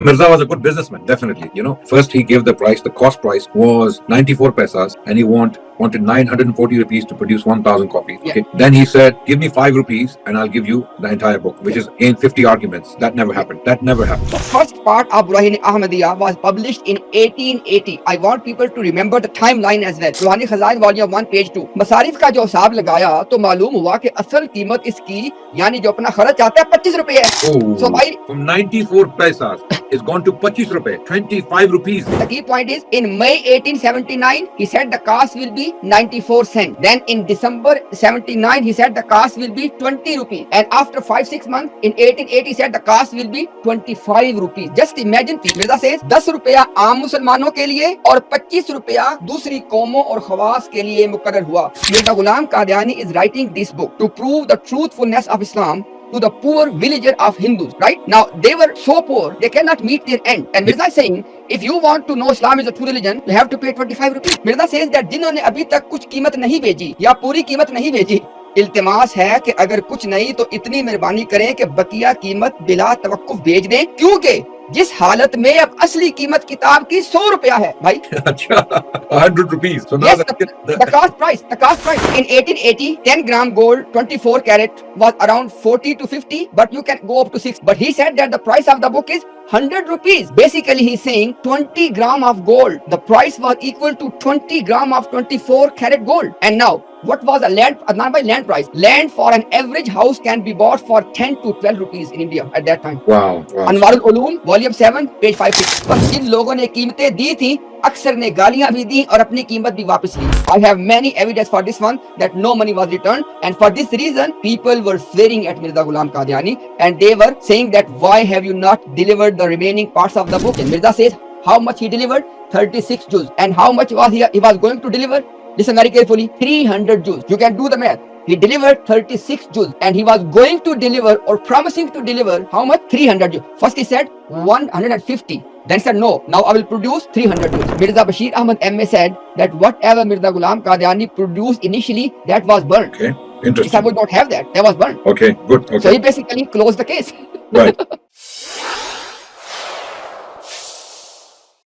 Mirza was a good businessman, definitely. First he gave the price. The cost price was 94 paisas, and he wanted 940 rupees to produce 1,000 copies. Yeah. Okay. Then he said, "Give me 5 rupees, and I'll give you the entire book," which is again 50 arguments. That never happened. That never happened. The first part of Barahin Ahmadiyya was published in 1880. I want people to remember the timeline as well. Ruhani Khazan Volume 1 page 2. मसारिफ का जो हिसाब लगाया तो मालूम हुआ कि असल कीमत इसकी यानी जो अपना खर्च आता है 25 रुपए है. Oh, So भाई from 94 paisas, it's gone to 25 rupees, 25 rupees. the key point is in May 1879 he said the cost will be 94 cents. Then in December 79 he said the cost will be 20 rupees. And after 5-6 months in 1880 he said the cost will be 25 rupees. Just imagine, Mirza says 10 रुपया आम मुसलमानों के लिए और 25 रुपया दूसरी कौमों और खवास के लिए मुकर्रर हुआ. Mirza Ghulam Qadiani is writing this book to prove the truthfulness of Islam to the poor villager of Hindus, right? Now, they were so poor, they cannot meet their end. And Mirza is saying, if you want to know Islam is a true religion, you have to pay 25 rupees. Mirza says that जिन्होंने अभी तक कुछ कीमत नहीं भेजी या पूरी कीमत नहीं भेजी, इल्तिमास है कि अगर कुछ नहीं तो इतनी मेहरबानी करें कि बकिया कीमत बिला तवक्कुफ भेज दें, क्योंकि जिस हालत में अब असली कीमत किताब की 100 रुपया है भाई. अच्छा, 100 rupees. So now Yes, the cost price. In 1880, 10 gram gold, 24 carat was around 40 to 50, but you can go up to 6. But he said that the price of the book is 100 rupees. Basically, he's saying 20 gram of gold. The price was equal to 20 gram of 24 carat gold. And now, what was the land, not by land price? Land for an average house can be bought for 10 to 12 rupees in India at that time. Wow. Anwarul Ulum, volume 7, page 56. बस जिन लोगों ने कीमतें दी थी, अक्सर ने गालियां भी दी और अपनी कीमत भी वापस ली. I have many evidence for this one that no money was returned, and for this reason people were swearing at Mirza Ghulam Qadiani and they were saying that why have you not delivered the remaining parts of the book? And Mirza says how much he delivered? 36 juz. And how much was he was going to deliver? Listen very carefully. 300 juz. You can do the math. He delivered 36 juz and he was going to deliver or promising to deliver how much? 300 juz. First he said 150. Then said no, now I will produce 300 juz. Mirza Bashir Ahmad M.A. said that whatever Mirza Ghulam Qadiani produced initially, that was burnt. Okay, interesting. I would not have that. That was burnt. Okay, good. Okay. So he basically closed the case. Right.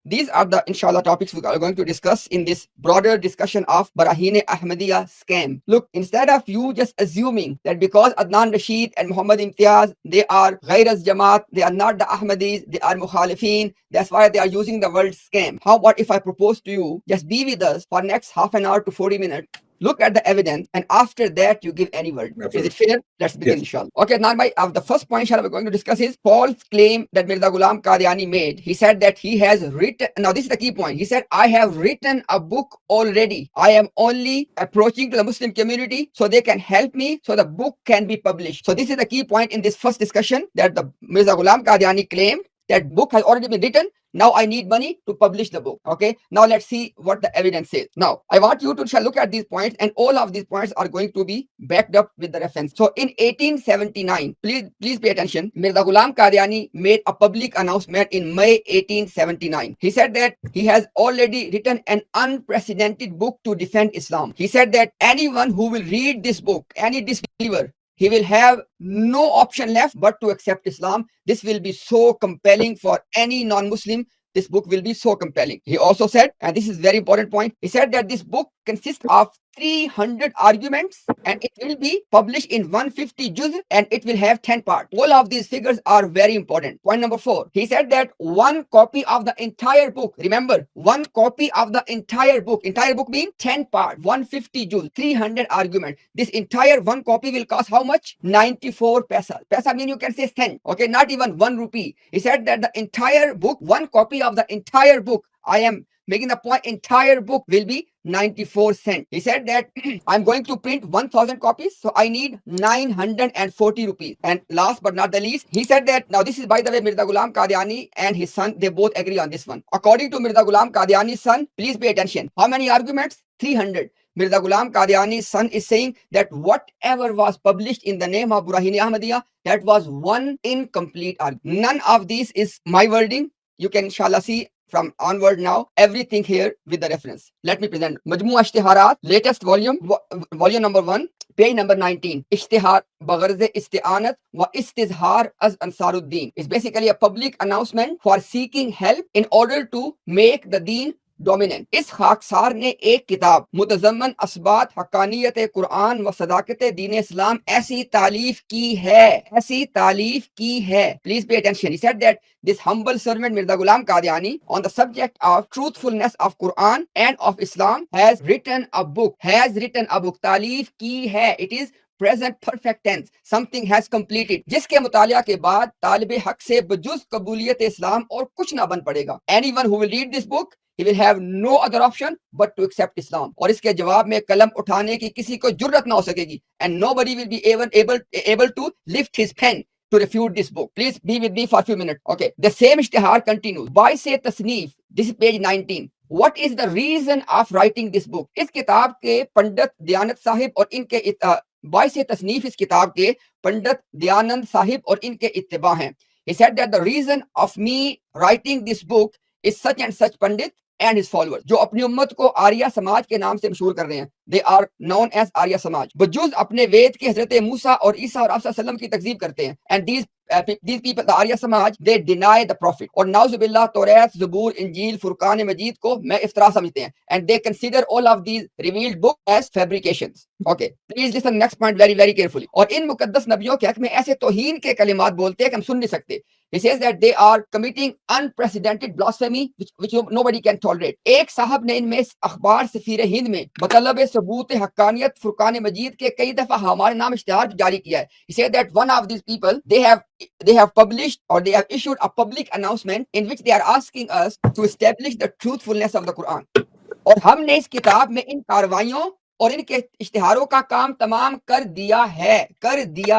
These are the inshallah topics we are going to discuss in this broader discussion of Barahin Ahmadiyya scam. Look, instead of you just assuming that because Adnan Rashid and Muhammad Imtiaz, they are Ghairaz Jamaat, they are not the Ahmadis, they are Mukhalifin, that's why they are using the word scam. How about if I propose to you, just be with us for next half an hour to 40 minutes, look at the evidence, and after that you give any word. Absolutely. Is it fair? Let's begin, Yes. inshallah. Okay, now the first point inshallah we're going to discuss is false claim that Mirza Ghulam Qadiani made. He said that he has written, now this is the key point. He said, I have written a book already. I am only approaching to the Muslim community so they can help me so the book can be published. So this is the key point in this first discussion, that the Mirza Ghulam Qadiani claimed that book has already been written. Now I need money to publish the book. Okay. Now let's see what the evidence says. Now I want you to look at these points, and all of these points are going to be backed up with the reference. So in 1879, please pay attention. Mirza Ghulam Qadiani made a public announcement in May 1879. He said that he has already written an unprecedented book to defend Islam. He said that anyone who will read this book, any disbeliever, he will have no option left but to accept Islam. This will be so compelling for any non-Muslim. This book will be so compelling. He also said, and this is very important point, he said that this book consists of 300 arguments and it will be published in 150 juz and it will have 10 parts. All of these figures are very important. Point number 4, he said that one copy of the entire book, remember, one copy of the entire book means 10 parts, 150 juz, 300 arguments. This entire one copy will cost how much? 94 paisa. Paisa mean you can say cent, okay, not even 1 rupee. He said that the entire book, one copy of the entire book, I am making the point, entire book will be 94 cents. He said that I'm going to print 1000 copies, so I need 940 rupees. And last but not the least, he said that, now this is by the way Mirza Ghulam Qadiani and his son, they both agree on this one. According to Mirza Ghulam Qadiani's son, please pay attention. How many arguments? 300. Mirza Ghulam Qadiani's son is saying that whatever was published in the name of Barahin Ahmadiyya, that was one incomplete argument. None of these is my wording. You can inshallah see from onward now, everything here with the reference. Let me present Majmua Ishtiharat, latest volume, volume number 1, page number 19. Ishtihar Bagharze Isti'anat wa Istizhar az Ansaruddin is basically a public announcement for seeking help in order to make the deen dominant. इस खाकसार ने एक किताब मुतज़म्मन असबात हक्कानियत कुरान व सदाकत दीन इस्लाम ऐसी तालीफ की है। Please pay attention. He said that this humble servant Mirza Ghulam Qadiani on the subject of truthfulness of Quran and of Islam has written a book, तालीफ की है। It is present perfect tense, something has completed, जिसके मुतालिया के बाद तालिबे हक से बजुज कबूलियत इस्लाम और कुछ ना बन पड़ेगा। Anyone who will read this book, he will have no other option but to accept Islam। और इसके जवाब में कलम उठाने की किसी को जुर्रत ना हो सकेगी, and nobody will be able to lift his pen to refute this book। Please be with me for a few minutes। Okay, the same ishtihar continues by say tasneef, this is page 19। What is the reason of writing this book? इस किताब के पंडित दयानत साहिब और इनके बाइस तसनीफ इस किताब के पंडित दयानंद साहिब और इनके इत्तिबा हैं। He said that the reason of me writing this book is such and such Pandit and his followers, जो अपनी उम्मत को आर्या समाज के नाम से मशहूर कर रहे हैं। They are known as Arya समाज। बजुज अपने वेद के हजरत मूसा और ईसा और आप सल्लम की तकजीब करते हैं। And these people, the Arya समाज, they deny the prophet। और नाउजुबिल्लाह तौरात, ज़बूर, इंजील, फुरकान मजीद को मैं इफ्तरा समझते हैं। And they consider all of these revealed books as fabrications। Okay, please listen next point very very carefully। और इन मुकद्दस नबियों के हक में ऐसे तौहीन के कलिमात बोलते हैं कि हम सुन नहीं सकते। He says that they are committing unprecedented blasphemy which nobody can tolerate। एक साहब ने इनमें अखबार सफीर हिंद में मतलब सबूत हक्कानियत फुरकान मजीद के कई दफा हमारे नाम इश्तिहार जारी किया है। He said that one of these people, they have published or they have issued a public announcement in which they are asking us to establish the truthfulness of the Quran। और हमने इस किताब में इन कार्रवाइयों और इनके इश्तिहारों का काम तमाम कर दिया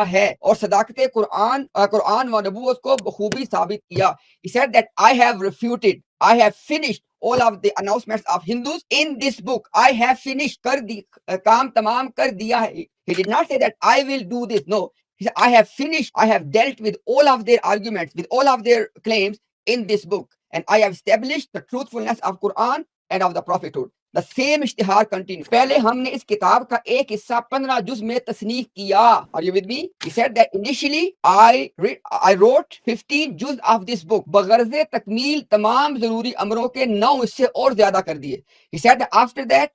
है और सदाकत कुरान व नबूवत को बखूबी साबित किया। He said that I have finished all of the announcements of Hindus in this book। I have finished, काम तमाम कर दिया है। He did not say that I will do this, no। He said I have finished, I have dealt with all of their arguments, with all of their claims in this book, and I have established the truthfulness of Quran and of the prophethood। The same इश्तिहार continues। पहले हमने इस किताब का एक हिस्सा 15 जुज में तसनीफ किया। Are you with me? He said that initially I wrote 15 जुज of this book। बगर्ज़े तकमील तमाम जरूरी अमरों के 9 हिस्से और ज्यादा कर दिए। He said that after that,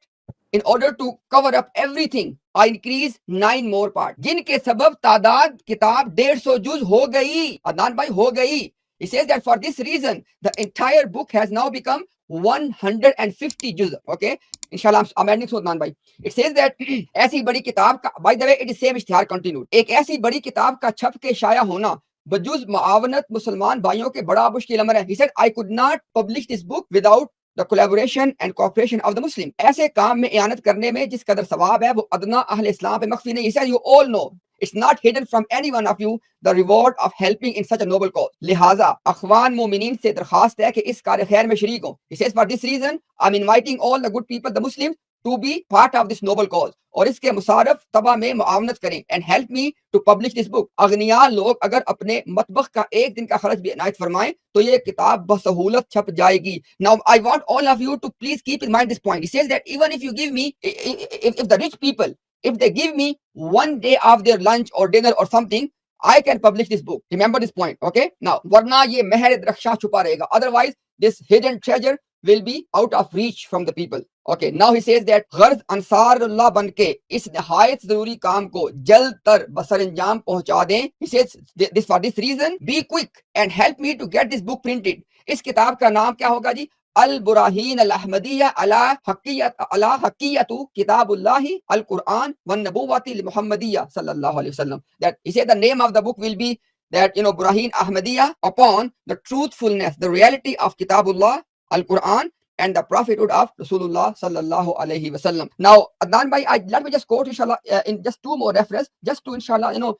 in order to cover up everything, I increased 9 more parts, जिनके सबब तादाद किताब 150 जुज हो गई। अदनान भाई हो गई। He says that for this reason, the entire book has now become 150 जुज। Okay, इंशाल्लाह I'm ending soon भाई। It says that ऐसी बड़ी किताब का, by the way, it is same इश्तिहार continued। एक ऐसी बड़ी किताब का छप के शाया होना बजुज मुआवनत मुसलमान भाइयों के बड़ा मुश्किल अमर है। He said I could not publish this book without the collaboration and cooperation of the Muslim। ऐसे काम में इयानत करने में जिस कदर सवाब है वो अदना अहले इस्लाम पे मख्फी नहीं। He said you all know, it's not hidden from any one of you, the reward of helping in such a noble cause। लिहाजा अखवान मोमिनीन से दरखास्त है कि इस कार्य खैर में शरीक हो। He says for this reason I'm inviting all the good people, the Muslims, to be part of this noble cause। और इसके मुसारफ तबा में मुआवनत करें and help me to publish this book। अगनिया लोग अगर अपने मतबख का एक दिन का खर्च भी इनायत फरमाएं तो ये किताब बसहूलत छप जाएगी। Now I want all of you to please keep in mind this point। He says that even if you give me, if the rich people, if they give me one day of their lunch or dinner or something, I can publish this book। Remember this point, okay? Now, वरना ये महर द्रख्शा छुपा रहेगा। Otherwise, this hidden treasure will be out of reach from the people। Okay, now he says that गर्ज Ansarullah बनके इस नहायत जरूरी काम को जल्द तर बसर अंजाम पहुंचा दें। He says this for this reason, be quick and help me to get this book printed। इस किताब का नाम क्या होगा जी? अल बुराहीन अल अहमदिया अला हकीयतु किताबुल्लाही अल कुरान वन नबुव्वती लि मुहम्मदिया सल्लल्लाहु अलैहि वसल्लम। That he said the name of the book will be that, you know, Barahin Ahmadiyya upon the truthfulness, the reality of Kitabullah, Al Quran, and the prophethood of Rasulullah sallallahu alaihi wasallam। Now, Adnan bhai, let me just quote inshallah in just 2 more references, just to inshallah, you know,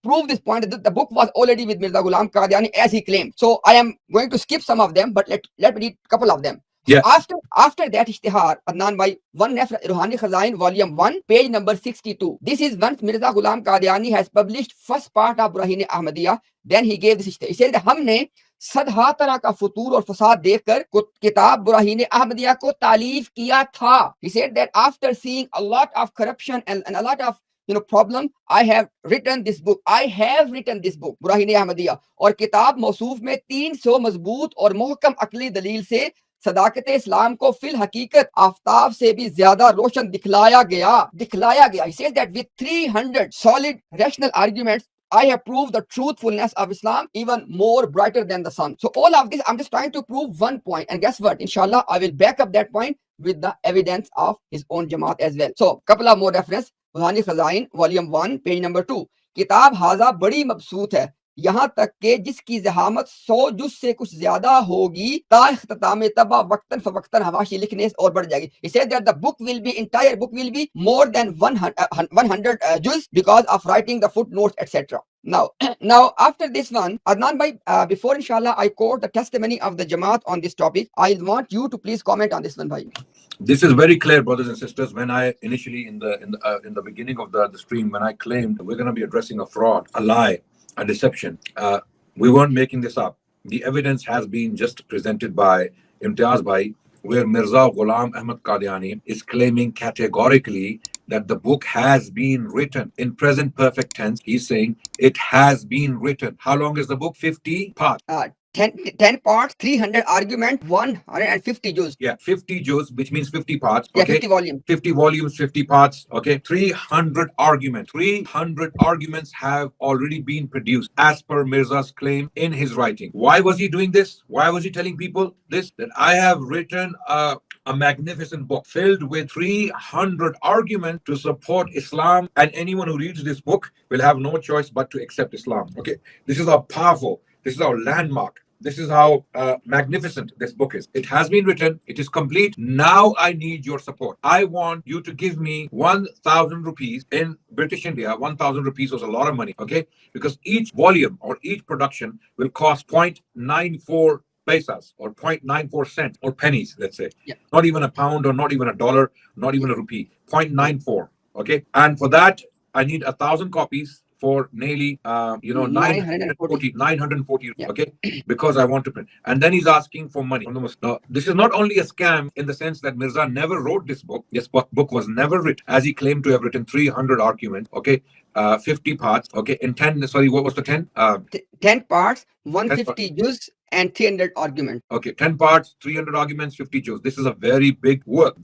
prove this point that the book was already with Mirza Ghulam Qadiani as he claimed। So I am going to skip some of them, but let me read a couple of them। Yeah. After that ishtihar, Adnan bhai, one reference, Ruhani Khazain, volume 1, page number 62। This is once Mirza Ghulam Qadiani has published first part of Barahin Ahmadiyya, then he gave this ishtihar। He said that हमने सदहा तरह का फतूर और फसाद देखकर किताब बुराहीन अहमदिया को तालीफ किया था. He said that after seeing a lot of corruption and a lot of problem, I have written this book. I have written this book, बुराहीन Ahmadiyya. और किताब मौसूफ में 300 मजबूत और मोहकम अकली दलील से सदाकत इस्लाम को फिल हकीकत आफ्ताब से भी ज्यादा रोशन दिखलाया गया. He says that with 300 solid rational arguments, I have proved the truthfulness of Islam even more brighter than the sun. So all of this, I'm just trying to prove one point. And guess what? Inshallah, I will back up that point with the evidence of his own Jamaat as well. So couple of more reference. Ruhani Khazain, volume 1, page number 2. किताब हाजा बड़ी मबसूत है, यहाँ तक के जिसकी जहामत 100 जुज से कुछ ज्यादा होगी ताख्ताम तबा वक्तन फवक्तन हवाशी लिखने और बढ़ जाएगी. He said that the entire book will be more than 100 juz because of writing the footnotes, etc. Now after this one, Adnan bhai, before inshallah I quote the testimony of the Jamaat on this topic, I want you to please comment on this one, bhai. This is very clear, brothers and sisters. When I initially in the beginning of the stream, when I claimed we're going to be addressing a fraud, a lie, a deception, we weren't making this up. The evidence has been just presented by Imtiaz bhai, where Mirza Ghulam Ahmad Qadiani is claiming categorically that the book has been written in present perfect tense. He's saying it has been written. How long is the book? 50 parts. 10 parts, 300 argument, 150 juz. Yeah, 50 juz, which means 50 parts. Yeah, okay? 50 volumes. 50 volumes, 50 parts. Okay, 300 arguments. 300 arguments have already been produced as per Mirza's claim in his writing. Why was he doing this? Why was he telling people this? That I have written a magnificent book filled with 300 arguments to support Islam, and anyone who reads this book will have no choice but to accept Islam. Okay, this is how powerful, this is our landmark. This is how magnificent this book is. It has been written. It is complete. Now I need your support. I want you to give me 1,000 rupees. In British India, 1,000 rupees was a lot of money, okay? Because each volume or each production will cost 0.94 paisas or 0.94 cents or pennies, let's say. Yeah. Not even a pound or not even a dollar, not even a rupee. 0.94, okay? And for that, I need 1,000 copies for nearly 940, Yeah. okay, because I want to print. And then he's asking for money from the Muslim. Now, this is not only a scam in the sense that Mirza never wrote this book. This book was never written, as he claimed to have written 300 arguments, okay, 50 parts, okay, in 10, sorry, what was the 10? 10 parts, 150 juz and 300 arguments. Okay, 10 parts, 300 arguments, 50 juz. This is a very big work,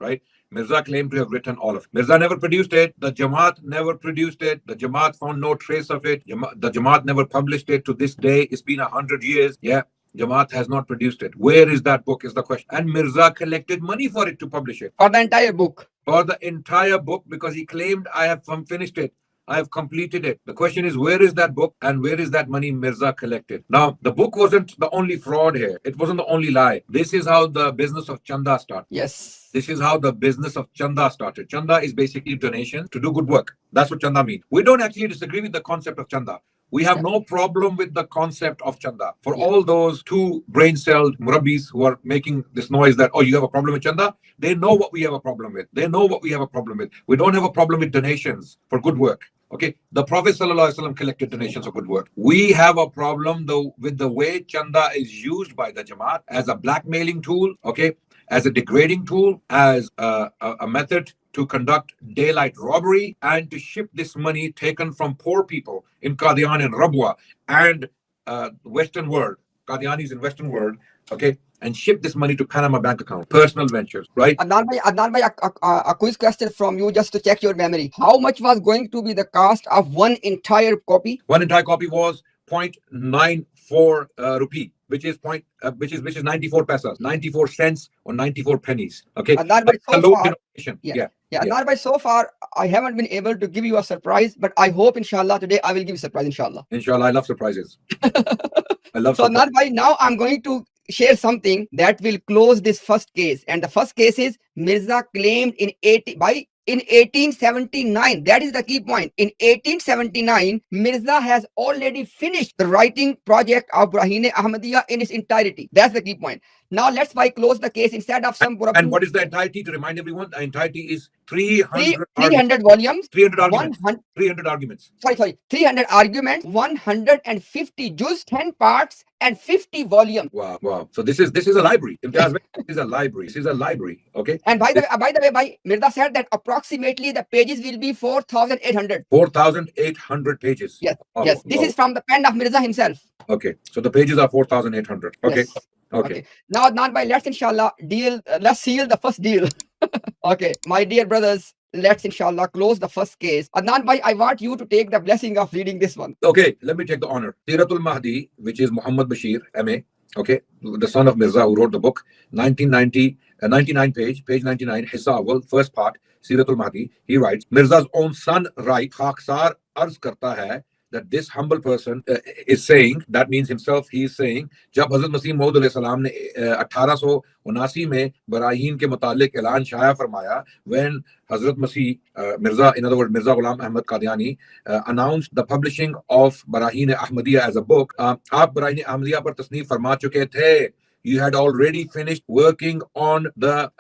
right? Mirza claimed to have written all of it. Mirza never produced it. The Jamaat never produced it. The Jamaat found no trace of it. The Jamaat never published it. To this day, it's been 100 years. Yeah, Jamaat has not produced it. Where is that book is the question. And Mirza collected money for it to publish it. For the entire book. For the entire book, because he claimed, I have finished it. I have completed it. The question is, where is that book and where is that money Mirza collected? Now, the book wasn't the only fraud here. It wasn't the only lie. This is how the business of Chanda started. Yes. This is how the business of Chanda started. Chanda is basically donation to do good work. That's what Chanda means. We don't actually disagree with the concept of Chanda. We have no problem with the concept of Chanda. For all those two brain-celled murabbis who are making this noise that, oh, you have a problem with Chanda, they know what we have a problem with. They know what we have a problem with. We don't have a problem with donations for good work. Okay, the Prophet ﷺ collected donations for good work. We have a problem though with the way Chanda is used by the Jamaat as a blackmailing tool, okay, as a degrading tool, as a method to conduct daylight robbery and to ship this money taken from poor people in Qadiani and Rabwa and Western world, Qadianis in Western world, okay, and ship this money to Panama bank account, personal ventures, right? Adnan bhai, a quiz question from you just to check your memory. How much was going to be the cost of one entire copy? One entire copy was 0.94 rupee, which is 94 pesos, 94 cents or 94 pennies. Okay. Adnan bhai, so low far, denomination. Yeah. Adnan bhai, so far I haven't been able to give you a surprise, but I hope inshallah today I will give you a surprise, inshallah. Inshallah, I love surprises. I love so surprises. Adnan bhai, now I'm going to share something that will close this first case. And the first case is Mirza claimed in 1879. That is the key point. In 1879, Mirza has already finished the writing project of Barahin Ahmadiyya in its entirety. That's the key point. Now let's close the case instead of some And what is the entirety? To remind everyone, the entirety is 300 300 volumes, 300 arguments. 100 300 arguments. sorry, 300 arguments, 150 juz, 10 parts, and 50 volumes. Wow. So this is a library. Imtiaz, this is a library. This is a library. Okay. And by the way, Mirza said that approximately the pages will be 4,800. 4,800 pages. Yes, Wow, yes. This wow. is from the pen of Mirza himself. Okay. So the pages are 4,800. Okay. Yes. Okay. Now, let's inshallah let's seal the first deal. Okay, my dear brothers, let's inshallah close the first case. Adnan bhai, I want you to take the blessing of reading this one. Okay, let me take the honor. Siratul Mahdi, which is Muhammad Bashir, MA, okay, the son of Mirza, who wrote the book, 1990, 99 page 99, Hissa Awal, first part, Siratul Mahdi. He writes, Mirza's own son writes, Khaksar arz karta hai, that this humble person is saying, that means himself, he is saying, जब हजरत मसीह मौऊद अलैहिस्सलाम ने 1879 में बराहीन के मुतालिक ऐलान शाया फरमाया, when Hazrat Masih, Mirza, in other words, Mirza Ghulam Ahmad Qadiani, announced the publishing of Barahin Ahmadiyya as a book. आप Barahin Ahmadiyya पर तस्नीफ फरमा चुके थे. You had already finished working on the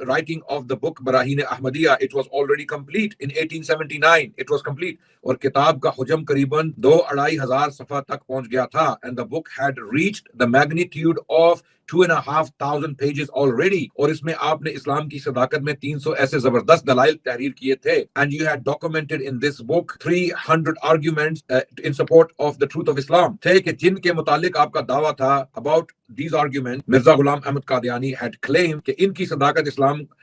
writing of the book Barahin Ahmadiyya. It was already complete in 1879. It was complete. और किताब का हुजम करीबन 2-2,500 सफ़ा तक पहुंच गया था. And the book had reached the magnitude of 2,500 pages already. और इसमें आपने इस्लाम की सदाकत में 300 ऐसे जबरदस्त दलाइल तहरीर किए थे. And you had documented in this book 300 arguments in support of the truth of Islam. थे कि जिनके मुतालिक आपका दावा था about these arguments, Mirza Ghulam Ahmad Qadiani had claimed कि इनकी सदाकत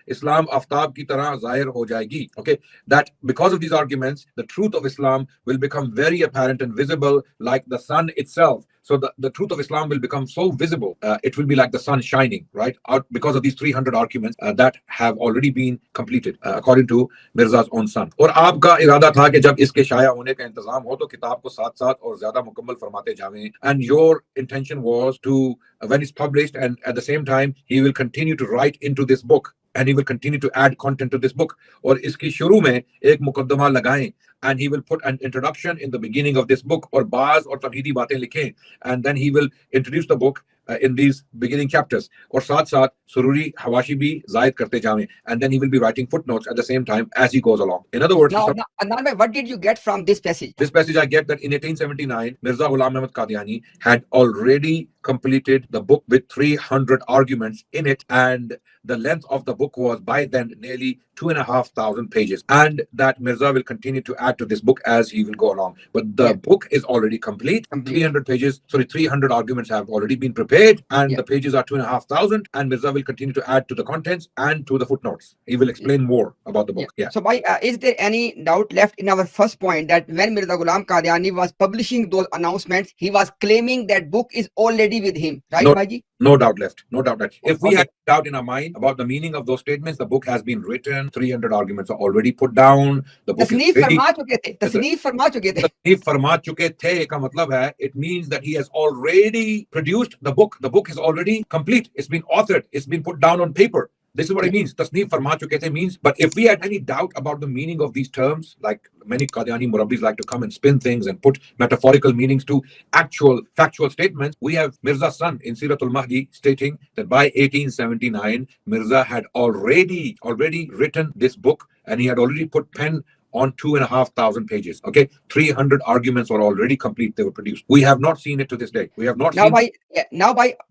इस्लाम आफ्ताब की तरह जाहिर हो जाएगी. Okay, that because of these arguments, the truth of Islam will become very apparent and visible like the sun itself. So the truth of Islam will become so visible. It will be like the sun shining, right? Out because of these 300 arguments that have already been completed, according to Mirza's own son. और आपका इरादा था कि जब इसके शाया होने का इंतजाम हो तो किताब को साथ-साथ और ज्यादा मुकम्मल फरमाते जावें. And your intention was to, when it's published, and at the same time, he will continue to write into this book. And he will continue to add content to this book. और इसकी शुरू में एक मुकद्दमा लगाएं. And he will put an introduction in the beginning of this book, और बाज और तमहीदी बातें लिखें. And then he will introduce the book in these beginning chapters. और साथ-साथ सुरूरी हवाशी भी जायद करते जावें. And then he will be writing footnotes at the same time as he goes along. In other words, now, Adnan, what did you get from this passage? This passage I get that in 1879, Mirza Ghulam Ahmad Qadiani had already completed the book with 300 arguments in it, and the length of the book was by then nearly 2,500 pages, and that Mirza will continue to add to this book as he will go along. But the book is already complete. 300 pages, 300 arguments have already been prepared, and the pages are 2,500, and Mirza will continue to add to the contents and to the footnotes. He will explain more about the book. So, is there any doubt left in our first point that when Mirza Ghulam Qadiani was publishing those announcements, he was claiming that book is already with him, right, Bhaiji? No doubt left. No doubt left. If we had doubt in our mind about the meaning of those statements, the book has been written. 300 arguments are already put down. The book तस्नीफ फरमा चुके थे. तस्नीफ फरमा चुके थे. तस्नीफ फरमा चुके थे का मतलब है, it means that he has already produced the book. The book is already complete. It's been authored. It's been put down on paper. This is what it means. Tasneef farma chuke the means. But if we had any doubt about the meaning of these terms, like many Qadiani Murabbis like to come and spin things and put metaphorical meanings to actual factual statements, we have Mirza's son in Siratul Mahdi stating that by 1879, Mirza had already written this book, and he had already put pen on 2,500 pages. Okay, 300 arguments were already complete. They were produced. We have not seen it to this day. We have not seen.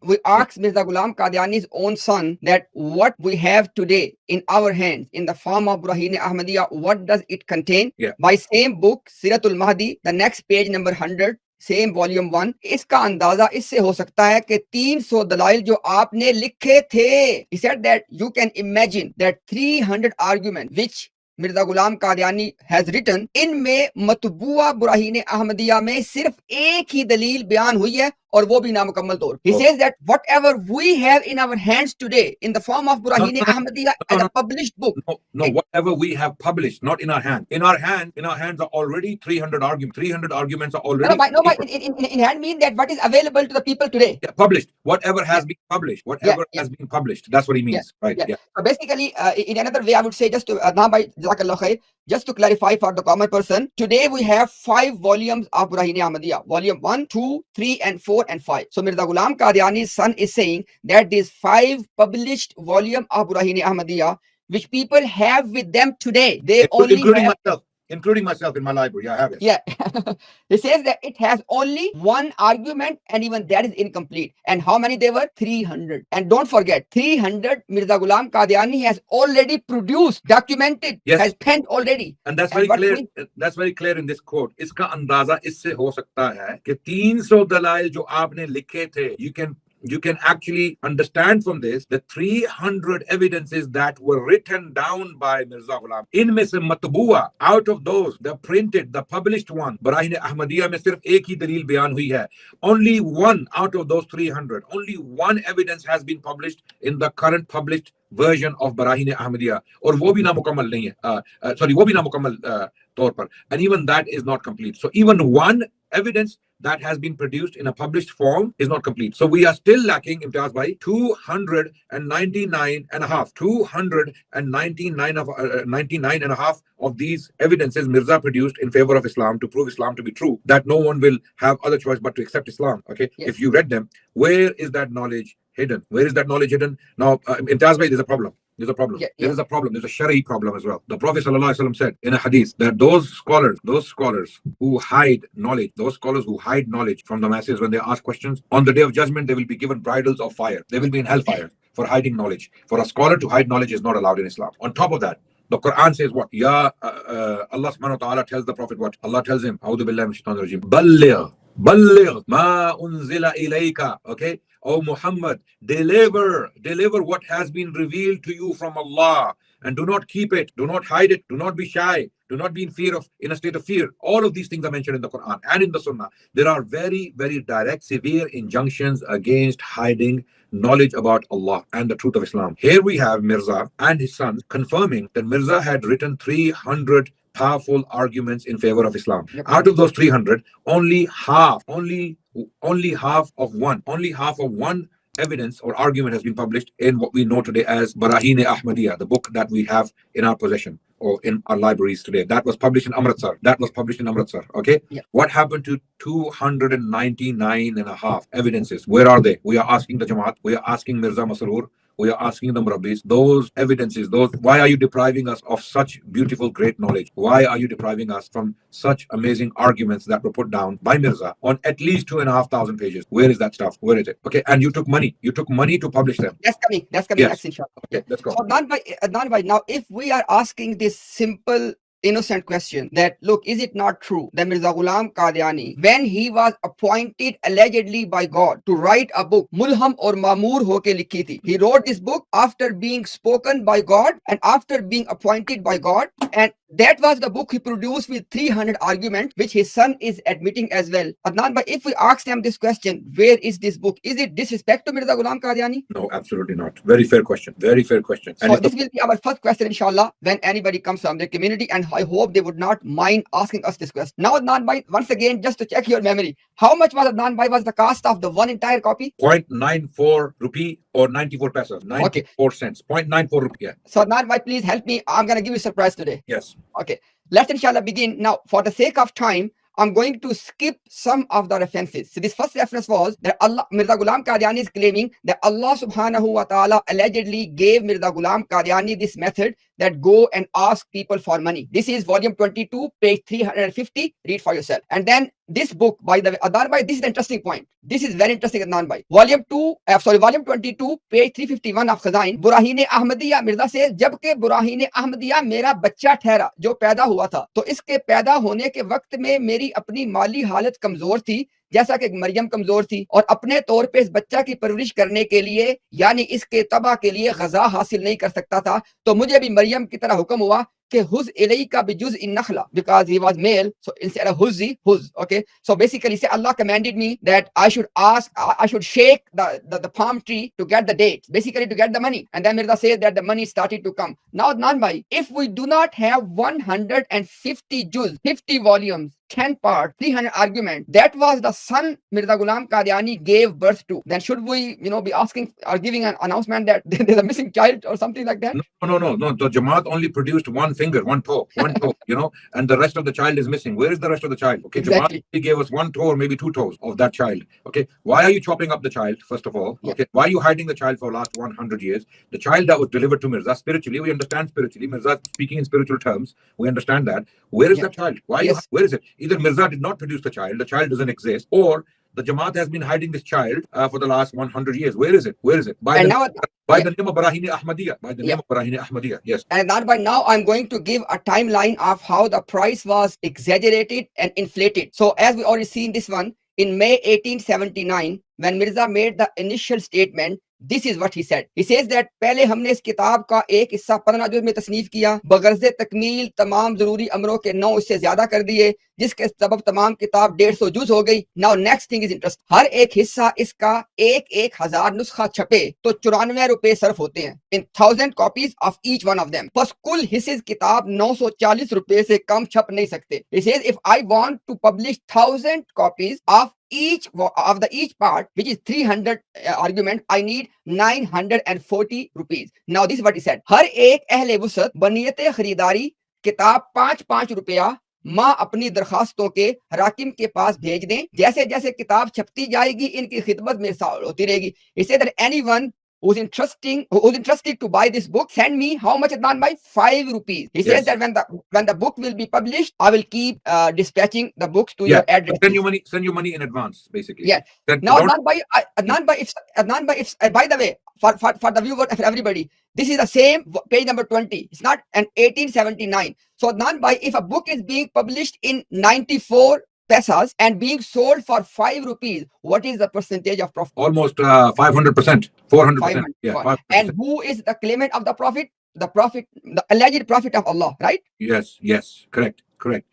We asked Mirza Ghulam Qadiani's own son that what we have today in our hands in the form of Barahin Ahmadiyya, what does it contain? By same book, Siratul Mahdi, the next page number 100. Same volume 1. इसका अंदाजा इससे हो सकता है कि 300 दलाइल जो आपने लिखे थे. He said that you can imagine that 300 arguments which Mirza Ghulam Qadiani has written, इनमें मतबूआ बुराहीन अहमदिया में सिर्फ एक ही दलील बयान हुई है और वो भी नामुकम्मल तौर. He says that whatever we have in our hands today in the form of Barahin Ahmadiyya as a published book. No, whatever we have published, not in our hand. In our hands are already 300 arguments. 300 arguments are already. In hand mean that what is available to the people today. Published. Whatever has been published. Whatever has been published. That's what he means. Right. So basically, in another way, I would say just to clarify for the common person, today we have 5 volumes of Barahin Ahmadiyya. Volume 1, 2, 3, and 4 4 and 5. So Mirza Ghulam Qadiani's son is saying that these 5 published volume of Barahin Ahmadiyya, which people have with them today, they only including have, myself. Including myself in my library. I have it. yeah. He says that it has only one argument, and even that is incomplete. And how many they were? 300. And don't forget, 300 Mirza Ghulam Qadiani has already produced, documented, Yes. has penned already. And that's And very what clear. we- That's very clear in this quote. इसका अंदाजा इससे हो सकता है कि 300 दलाइल जो आपने लिखे थे, you can actually understand from this the 300 evidences that were written down by Mirza Ghulam. इनमें से मतबूआ, out of those, the printed, the published one, बराहीन Ahmadiyya में सिर्फ एक ही दलील बयान हुई है. Only one out of those 300, only one evidence has been published in the current published version of Barahin Ahmadiyya, और वो भी ना मुकम्मल नहीं है, sorry, वो भी ना मुकम्मल तौर पर, and even that is not complete. So even one evidence that has been produced in a published form is not complete. So we are still lacking, Imtiaz by 299 and a half, 299 of 99 and a half of these evidences Mirza produced in favor of Islam to prove Islam to be true, that no one will have other choice but to accept Islam. Okay, Yes. if you read them, where is that knowledge hidden? Where is that knowledge hidden? Now, Imtiaz bhai, there's a problem. There's a problem. Yeah, There yeah. is a problem. There's a Shari problem as well. The Prophet ﷺ said in a hadith that those scholars who hide knowledge, from the masses when they ask questions, on the day of judgment, they will be given bridles of fire. They will be in hellfire for hiding knowledge. For a scholar to hide knowledge is not allowed in Islam. On top of that, the Quran says what? Allah subhanahu wa ta'ala tells the Prophet what? Allah tells him, A'udhu billahi minash shaitanir rajim. Balligh ma unzila ilayka. Okay? Oh Muhammad, deliver what has been revealed to you from Allah, and do not keep it, do not hide it, do not be shy, do not be in a state of fear. All of these things are mentioned in the Quran and in the Sunnah. There are very, very direct, severe injunctions against hiding knowledge about Allah and the truth of Islam. Here we have Mirza and his sons confirming that Mirza had written 300 powerful arguments in favor of Islam. Yep. Out of those 300, only half of one evidence or argument has been published in what we know today as Barahin Ahmadiyya, the book that we have in our possession or in our libraries today. That was published in Amritsar. Okay. Yeah. What happened to 299 and a half evidences? Where are they? We are asking the Jamaat. We are asking Mirza Masroor. We are asking the Murabbis, those evidences, why are you depriving us of such beautiful, great knowledge? Why are you depriving us from such amazing arguments that were put down by Mirza on at least 2,500 pages? Where is that stuff? Where is it? Okay, and you took money to publish them. That's coming Yes. next, inshallah. Okay, let's go. So Adnan bhai, now if we are asking this simple innocent question that, look, is it not true that Mirza Ghulam Qadiani, when he was appointed allegedly by God to write a book, Mulham or Mamoor hoke likhi thi, he wrote this book after being spoken by God and after being appointed by God, and that was the book he produced with 300 arguments, which his son is admitting as well. Adnan bhai, if we ask them this question, where is this book? Is it disrespect to Mirza Ghulam Qadiani? No, absolutely not. Very fair question. Very fair question. So this will be our first question, inshallah, when anybody comes from the community, and I hope they would not mind asking us this question. Now, Adnan bhai, once again, just to check your memory, how much was Adnan bhai was the cost of the one entire copy? 0.94 rupee or 94 pesos. 94 cents. 0.94 rupee. Yeah. So Adnan bhai, please help me. I'm going to give you a surprise today. Yes. Okay. Let's inshallah begin. Now, for the sake of time, I'm going to skip some of the references. So this first reference was that Mirza Ghulam Qadiani is claiming that Allah subhanahu wa ta'ala allegedly gave Mirza Ghulam Qadiani this method that go and ask people for money. This is volume 22, page 350. Read for yourself. And then this book, by the way, Adnan bhai, this is the interesting point. This is very interesting, Adnan bhai. Volume 22, page 351 of Khazain, Barahin Ahmadiyya, Mirza says, जबकि Barahin Ahmadiyya मेरा बच्चा ठहरा जो पैदा हुआ था, तो इसके पैदा होने के वक्त में मेरी अपनी माली हालत कमजोर थी, जैसा कि मरियम कमजोर थी, और अपने तौर पे इस बच्चा की परवरिश करने के लिए यानी इसके तबा के लिए गजा हासिल नहीं कर सकता था, तो मुझे भी मरियम की तरह हुक्म हुआ कि हुज इलैका बिजुज इन नखला, because he was male, so instead of huzzi, huz. Okay, so basically say Allah commanded me that I should shake the palm tree to get the dates, basically to get the money. And then Mirza says that the money started to come. Now Adnan bhai, if we do not have 150 juz, 50 volumes 10-part, 300 argument, that was the son Mirza Ghulam Qadiani gave birth to, then should we, be asking or giving an announcement that there's a missing child or something like that? No. The Jamaat only produced one finger, one toe, and the rest of the child is missing. Where is the rest of the child? Okay, Exactly. Jamaat only gave us one toe or maybe two toes of that child. Okay, why are you chopping up the child, first of all? Yeah. Okay, why are you hiding the child for the last 100 years? The child that was delivered to Mirza spiritually, we understand spiritually. Mirza speaking in spiritual terms, we understand that. Where is Yeah. that child? Why? Yes. Where is it? Either Mirza did not produce the child doesn't exist, or the Jamaat has been hiding this child for the last 100 years. Where is it? Where is it? And now, By yeah. the name of Barahin Ahmadiyya. By the name of Barahin Ahmadiyya. Yes. And that by now, I'm going to give a timeline of how the price was exaggerated and inflated. So as we already seen this one, in May 1879, when Mirza made the initial statement, this is what he said. He says that पहले हमने इस किताब का एक हिस्सा 15 जुज़ में तसनीफ किया, बगर्ज़ तकमील तमाम ज़रूरी अमरों के 9 इससे ज्यादा कर दिए, जिसके सबब तमाम किताब 150 जुज़ हो गई. Now next thing is interest. हर एक हिस्सा इसका एक हजार नुस्खा छपे तो 94 रुपए सर्फ होते हैं, in 1000 copies of each one of them. बस कुल हिस्से किताब 940 रुपए से कम छप नहीं सकते. He says if I want to publish 1000 copies of each part, which is 300 argument, I need 940 rupees. Now this is what he said. हर एक अहले वुसअत बनियत खरीदारी किताब 5-5 रुपया माँ अपनी दरखास्तों के राकिम के पास भेज दें, जैसे जैसे किताब छपती जाएगी इनकी खिदमत में शामिल होती रहेगी. He said that anyone who's interested to buy this book, send me how much Adnan by 5 rupees. He says that when the book will be published, I will keep dispatching the books to your address. Send you money in advance, basically. Yeah. Now Adnan by by the way, for the viewer, for everybody, this is the same page number 20. It's not an 1879. So Adnan by, if a book is being published in 94 pesos and being sold for 5 rupees, what is the percentage of profit? Almost 500%, 400%. Yeah, 500%. And who is the claimant of the profit? The alleged prophet of Allah, right? Yes, correct.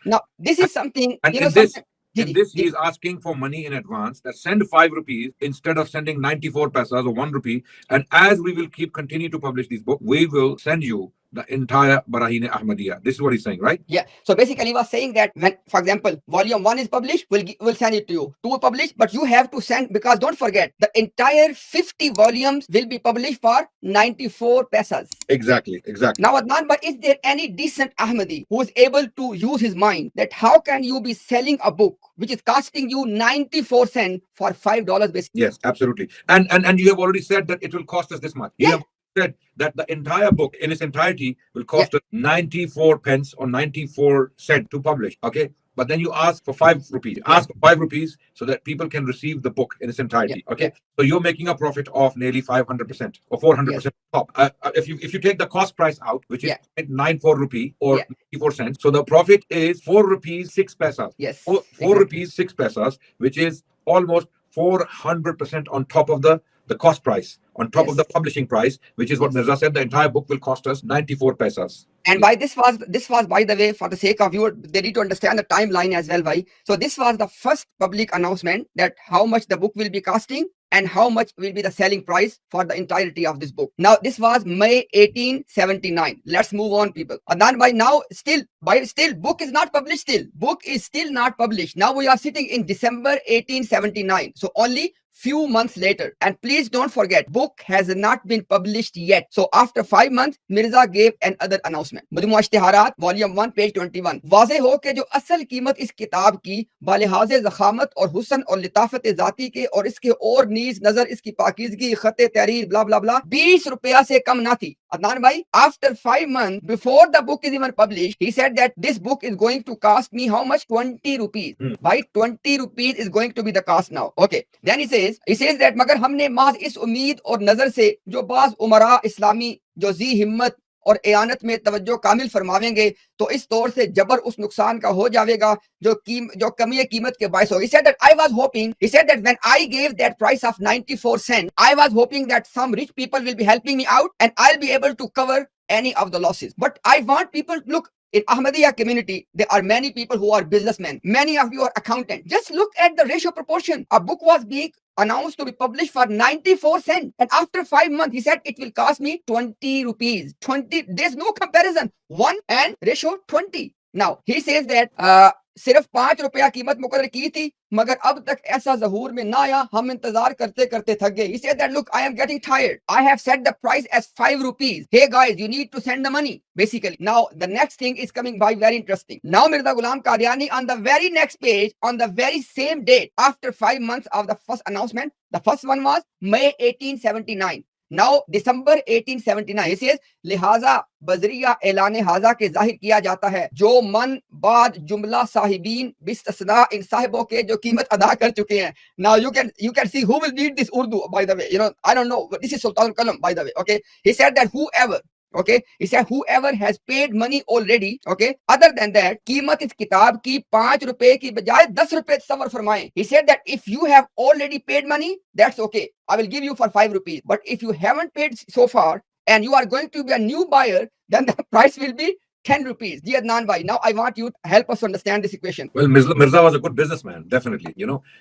Now this is something, and in this he is asking for money in advance, that send 5 rupees instead of sending 94 pesos or 1 rupee. And as we will continue to publish this book, we will send you the entire Barahin Ahmadiyya. This is what he's saying, right? Yeah. So basically, he was saying that when, for example, volume 1 is published, we'll send it to you. 2 published, but you have to send, because don't forget, the entire 50 volumes will be published for 94 pesos. Exactly. Now, Adnan, but is there any decent Ahmadi who is able to use his mind that how can you be selling a book which is costing you 94 cents for $5 basically? Yes, absolutely. And you have already said that it will cost us this much. You have said that the entire book in its entirety will cost us 94 pence or 94 cents to publish. Okay. But then you ask for 5 rupees. Ask for 5 rupees so that people can receive the book in its entirety. Okay. So you're making a profit of nearly 500% or 400% top. If you take the cost price out, which is 94 rupee or 94 cents, so the profit is 4 rupees 6 pesos. Yes. 4 rupees 6 pesos, which is almost 400% on top of the cost price, on top of the publishing price, which is what Mirza said. The entire book will cost us 94 pesos. And by this was, by the way, for the sake of you, they need to understand the timeline as well. Why? So this was the first public announcement that how much the book will be costing and how much will be the selling price for the entirety of this book. Now this was May 1879. Let's move on, people. Adnan, by now still book is not published. Book is still not published. Now we are sitting in December 1879. So only few months later, and please don't forget, book has not been published yet. So after 5 months, Mirza gave another announcement. Majmua Ishtiharat, volume 1, page 21. वाज़े हो के जो असल कीमत इस किताब की बालिहाज़े ज़खामत और हुस्न और लिताफत ज़ाती के और इसके और नीज नजर इसकी पाकीज़गी खत्ते तहरीर blah blah blah 20 रुपया से कम ना थी. Adnan bhai, after 5 months, before the book is even published, he said that this book is going to cost me how much? 20 rupees. Right? 20 rupees is going to be the cost now. Okay. Then he says that मगर हमने महज इस उम्मीद और नजर से जो बाज उमरा इस्लामी जो जी हिम्मत और एयानत में तवज्जो कामिल फरमावेंगे तो इस तौर से जबर उस नुकसान का हो जाएगा जो कमी कीमत के बायस हो. He said that I was hoping, he said that when I gave that price of 94 cents, I was hoping that some rich people will be helping me out and I'll be able to cover any of the losses. But I want people to look. In Ahmadiyya community, there are many people who are businessmen. Many of you are accountants. Just look at the ratio proportion. A book was being announced to be published for 94 cents. And after 5 months, he said it will cost me 20 rupees. 20, there's no comparison. 1 and ratio 20. Now, he says that सिर्फ 5 रुपया कीमत मुकर्रर की थी, मगर अब तक ऐसा ज़हूर में ना आया, हम इंतजार करते करते थक गए. He said that look, I am getting tired. I have set the price as 5 rupees. Hey guys, you need to send the money. Basically, now the next thing is coming by very interesting. Now Mirza Ghulam Qadiani on the very next page, on the very same date, after 5 months of the first announcement, the first one was May 1879. Now December 1879, he says लिहाजा बजरिया ऐलान हाजा के जाहिर किया जाता है जो मन बाद जुमला साहिबीन बिस्तस्ना इन साहिबों के जो कीमत अदा कर चुके हैं. Now you can see who will read this Urdu, by the way. I don't know, but this is Sultan Kalam, by the way. Okay, he said that whoever, okay, he said whoever has paid money already, okay, other than that, कीमत इस किताब की 5 रुपए की बजाय 10 रुपए तस्वर फरमाएं. He said that if you have already paid money, that's okay, I will give you for 5 rupees. But if you haven't paid so far and you are going to be a new buyer, then the price will be 10 rupees. Ji Adnan bhai, now I want you to help us understand this equation. Well, Mirza was a good businessman, definitely.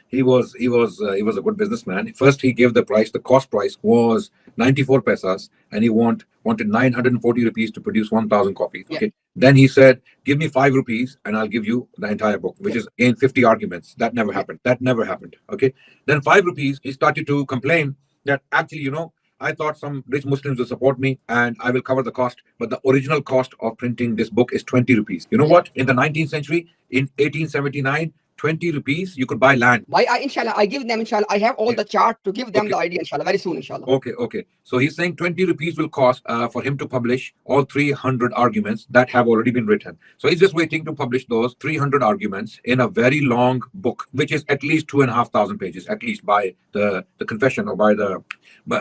He was a good businessman. First, he gave the price. The cost price was 94 pesos, and he wanted 940 rupees to produce 1,000 copies. Okay. Yeah. Then he said, "Give me 5 rupees, and I'll give you the entire book," which is again 50 arguments. That never happened. That never happened. Okay. Then 5 rupees. He started to complain that actually, I thought some rich Muslims will support me and I will cover the cost. But the original cost of printing this book is 20 rupees. You know what? In the 19th century, in 1879, 20 rupees, you could buy land. Why? Inshallah, I give them, inshallah. I have all the chart to give them the idea, inshallah, very soon, inshallah. Okay. So he's saying 20 rupees will cost for him to publish all 300 arguments that have already been written. So he's just waiting to publish those 300 arguments in a very long book, which is at least 2,500 pages, at least by the confession or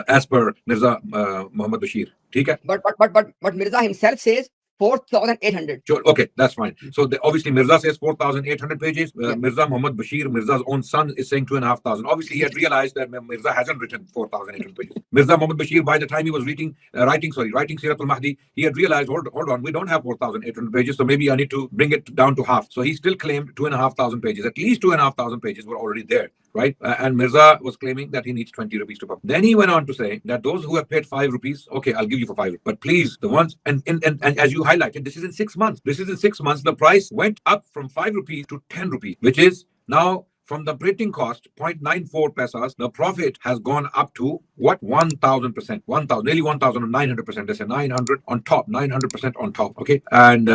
as per Mirza Muhammad Bashir. Okay? But Mirza himself says 4,800. Sure. Okay, that's fine. So obviously Mirza says 4,800 pages. Mirza Muhammad Bashir, Mirza's own son, is saying 2,500. Obviously, he had realized that Mirza hasn't written 4,800 pages. Mirza Muhammad Bashir, by the time he was writing Siratul Mahdi, he had realized, hold on, we don't have 4,800 pages, so maybe I need to bring it down to half. So he still claimed 2,500 pages. At least 2,500 pages were already there, right? And Mirza was claiming that he needs 20 rupees to publish. Then he went on to say that those who have paid 5 rupees, okay, I'll give you for 5 rupees. But please, the ones, and as you highlighted, this is in 6 months. The price went up from 5 rupees to 10 rupees, which is now from the printing cost, 0.94 pesos, the profit has gone up to what? 1,000%. 1,000, nearly 1,900%. They say 900 on top, 900% on top. Okay. And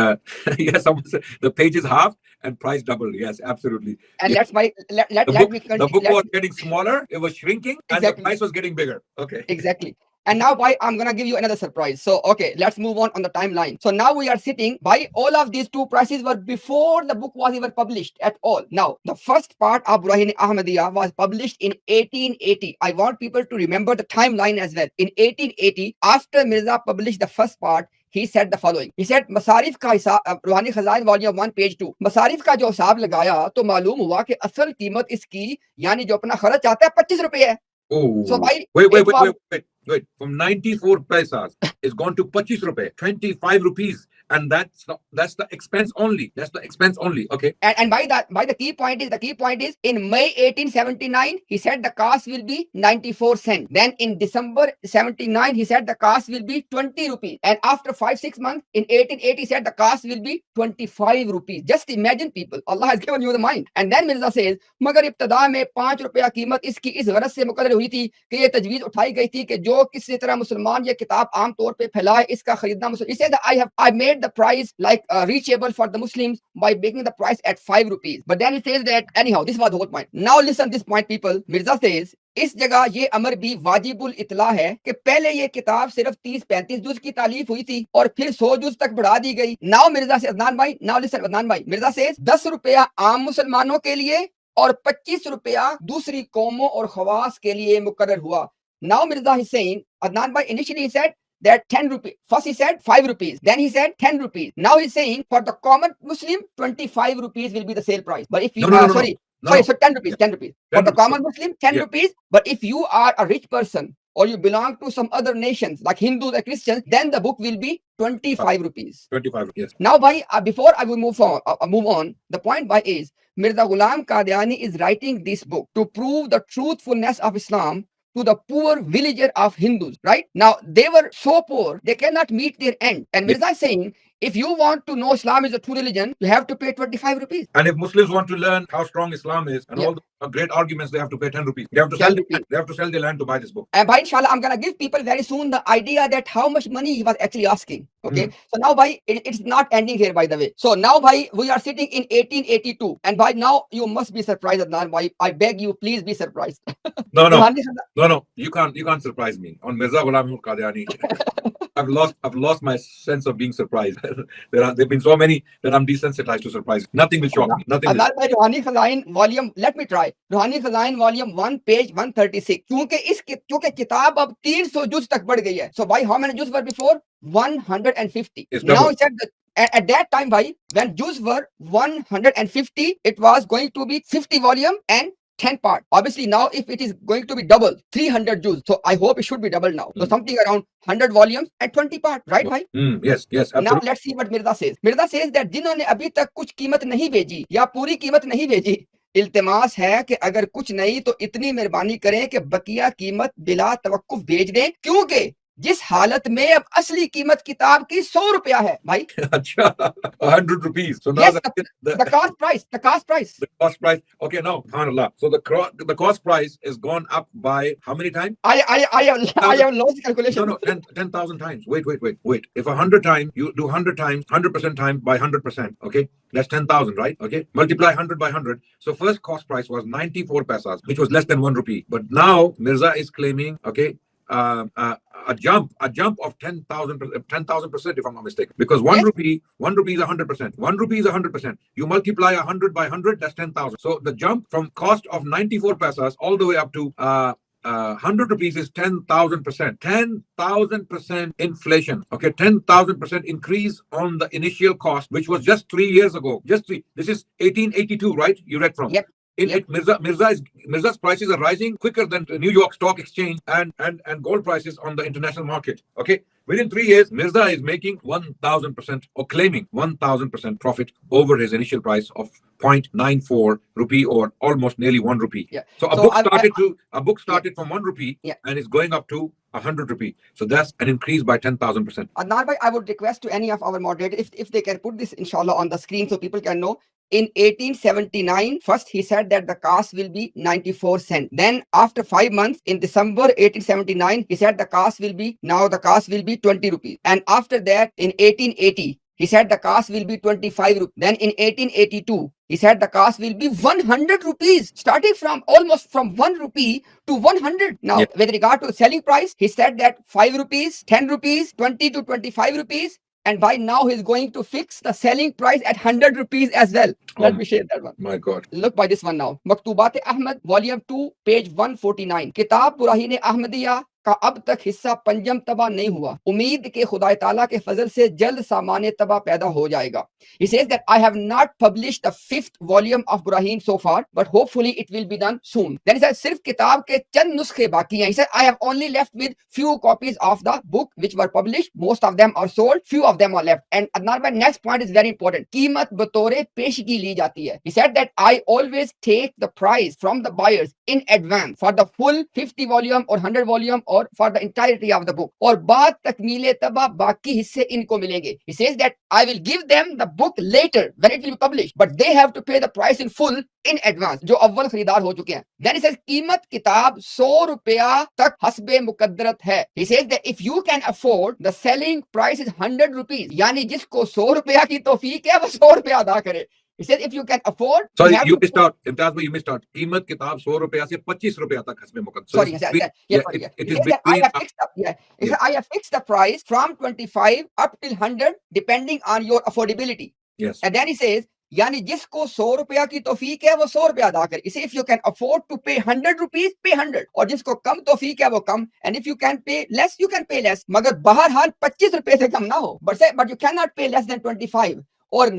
yes, someone said the page is half and price doubled. Yes, absolutely. And yes. that's why the book was getting smaller, it was shrinking, and exactly. the price was getting bigger. Okay. Exactly. And now, I'm going to give you another surprise. So, okay, let's move on the timeline. So now we are sitting by all of these two prices were before the book was even published at all. Now, the first part of Barahin Ahmadiyya was published in 1880. I want people to remember the timeline as well. In 1880, after Mirza published the first part, he said the following. He said, मसारिफ का हिसाब रूहानी Khazain volume 1 page 2 मसारिफ का जो हिसाब लगाया तो मालूम हुआ कि असल कीमत इसकी यानी जो अपना खर्च आता है 25 रुपए है. Oh, so wait. From 94 pesos, it's gone to 25 rupees, 25 rupees. And that's the expense only. That's the expense only. Okay. And by the key point is in May 1879, he said the cost will be 94 cents. Then in December 79, he said the cost will be 20 rupees. And after 5-6 months, in 1880, he said the cost will be 25 rupees. Just imagine, people. Allah has given you the mind. And then Mirza says, मगर इब्तदा में 5 रुपया कीमत इसकी इस गरज से मुकर्रर हुई थी कि ये तजवीज उठाई गई थी कि जो किसी तरह मुसलमान ये किताब आम तौर पे फैलाए इसका खरीदना मुसलमान. He said that I made the price like reachable for the Muslims by making the price at 5 rupees. But then he says that anyhow, this was the whole point. Now listen this point, people. Mirza says इस जगह ये अमर भी वाजिबुल इतला है कि पहले ये किताब सिर्फ 30-35 जुज की तालीफ हुई थी और फिर 100 जुज तक बढ़ा दी गई. नाउ मिर्जा से अदनान भाई, नाउ लिसन अदनान भाई, मिर्जा से 10 रुपया आम मुसलमानों के लिए और 25 रुपया दूसरी कौमों और खवास के लिए मुकर्रर हुआ. Now Mirza is saying, Adnan bhai, initially he said that 10 rupees. First he said 5 rupees. Then he said 10 rupees. Now he's saying for the common Muslim, 25 rupees will be the sale price. But if you so 10 rupees, 10 rupees. For the common Muslim, 10 rupees. But if you are a rich person or you belong to some other nations like Hindus or Christians, then the book will be 25 rupees. 25, yes. Now, bhai, before I will move on, the point bhai is Mirza Ghulam Qadiani is writing this book to prove the truthfulness of Islam to the poor villager of Hindus, right? Now, they were so poor, they cannot meet their end. And Mirza is saying, if you want to know Islam is a true religion, you have to pay 25 rupees. And if Muslims want to learn how strong Islam is and Yeah. all the great arguments, they have to pay 10 rupees. They have to 10 sell the rupees. land. They have to sell the land to buy this book. And by inshallah, I'm gonna give people very soon the idea that how much money he was actually asking. Okay, so now by it's not ending here, by the way. So now by we are sitting in 1882, and by now you must be surprised, Adnan. By I beg you, please be surprised. No, Ruhani Khaza- no. You can't surprise me on Mirza Ghulam Qadiani. I've lost my sense of being surprised. There've been so many that I'm desensitized to surprise. Nothing will shock me. Nothing will. Adnan by Ruhani Khazain volume, let me try. Ruhani Khazain volume 1 page 136. क्योंकि किताब अब 300 जुज तक बढ़ गई है. So by how many juz were before? 150. It's Now double. he said that at that time, by when Jews were 150, it was going to be 50 volume and 10 part. Obviously, now if it is going to be double, 300 Jews. So I hope it should be double now. So something around 100 volumes and 20 part, right, bhai? Yes, Now absolutely. let's see what Mirza says. Mirza says that जिन्होंने अभी तक कुछ कीमत नहीं भेजी या पूरी कीमत नहीं भेजी, इल्तिमास है कि अगर कुछ नहीं तो इतनी मेहरबानी करें कि बकिया कीमत बिला तवक्कुफ भेज दें, क्योंकि जिस हालत में अब असली कीमत किताब की 100 रुपया है भाई. Acha, 100 rupees. So now Yes, the the cost price. the cost price. Okay, now, subhanallah. So the cost price is gone up by how many times? I have lost calculation. No, 10,000 times. Wait. If 100 times, you do 100 times, 100% times by 100%, okay? That's 10,000, right? Okay. Multiply 100 by 100. So first cost price was 94 paisas, which was less than 1 rupee. But now Mirza is claiming, okay, a jump of 10,000%, if I'm not mistaken, because one Yes. rupee is 100%. 1 rupee is 100%. You multiply 100 by 100, that's 10,000. So the jump from cost of 94 paisas all the way up to 100 rupees is 10,000%. 10,000% inflation. Okay, 10,000% increase on the initial cost, which was just 3 years ago. This is 1882, right? You read from. Yep. Mirza's prices are rising quicker than the New York Stock Exchange and gold prices on the international market. Okay, within 3 years, Mirza is making 1,000% or claiming 1,000% profit over his initial price of 0.94 rupee or almost nearly 1 rupee. Yeah. So a book started from 1 rupee and is going up to 100 rupee. So that's an increase by 10,000%. Adnan bhai, I would request to any of our moderators if they can put this inshallah on the screen so people can know. In 1879, first he said that the cost will be 94 cents. Then after 5 months, in December 1879, he said the cost will be 20 rupees. And after that, in 1880, he said the cost will be 25 rupees. Then in 1882, he said the cost will be 100 rupees, starting from almost from 1 rupee to 100. Now, with regard to the selling price, he said that 5 rupees, 10 rupees, 20 to 25 rupees. And by now he's going to fix the selling price at 100 rupees as well. Let me share that one. My God. Look by this one now. Maktubat Ahmad, volume 2, page 149. किताब बुराहीन अहमदिया का अब तक हिस्सा पंजम तबा नहीं हुआ. उम्मीद के खुदा ताला के फजल से जल्द सामान्य तबा पैदा हो जाएगा. He says that I have not published the 5th volume of Barahin so far, but hopefully it will be done soon. Then he says सिर्फ किताब के चंद नुस्खे बाकी हैं. He said I have only left with few copies of the book which were published. Most of them are sold, few of them are left. And Adnan, my next point is very important. कीमत बतौरे पेशगी ली जाती है. He said that I always take the price from the buyers in advance for the full 50 volume or 100 volume or for the entirety of the book. और बाद तकमीले तबा बाकी हिस्से इनको मिलेंगे. He says that I will give them the book later when it will be published, but they have to pay the price in full in advance, जो अव्वल खरीदार हो चुके हैं. Then he says कीमत किताब 100 रुपया तक हस्बे मुकद्दरत है. He says that if you can afford, the selling price is 100 rupees. यानी जिसको 100 रुपया की तौफीक है वो 100 रुपया अदा करे. He said if you can afford. Sorry, you missed out. Imtiaz, you missed out. कीमत किताब 100 रुपया से 25 रुपया तक हस्बे मुकद्दर. Sorry, it is between. I have fixed the price from 25 up till 100 depending on your affordability. Yes. And then he says यानी जिसको 100 रुपया की तौफीक है वो 100 रुपया अदा करे. इसे if you can afford to pay 100 rupees, pay 100. और जिसको कम तौफीक है वो कम. And if you can pay less, you can pay less. मगर बहरहाल 25 रुपए से कम ना हो. But you cannot pay less than 25. और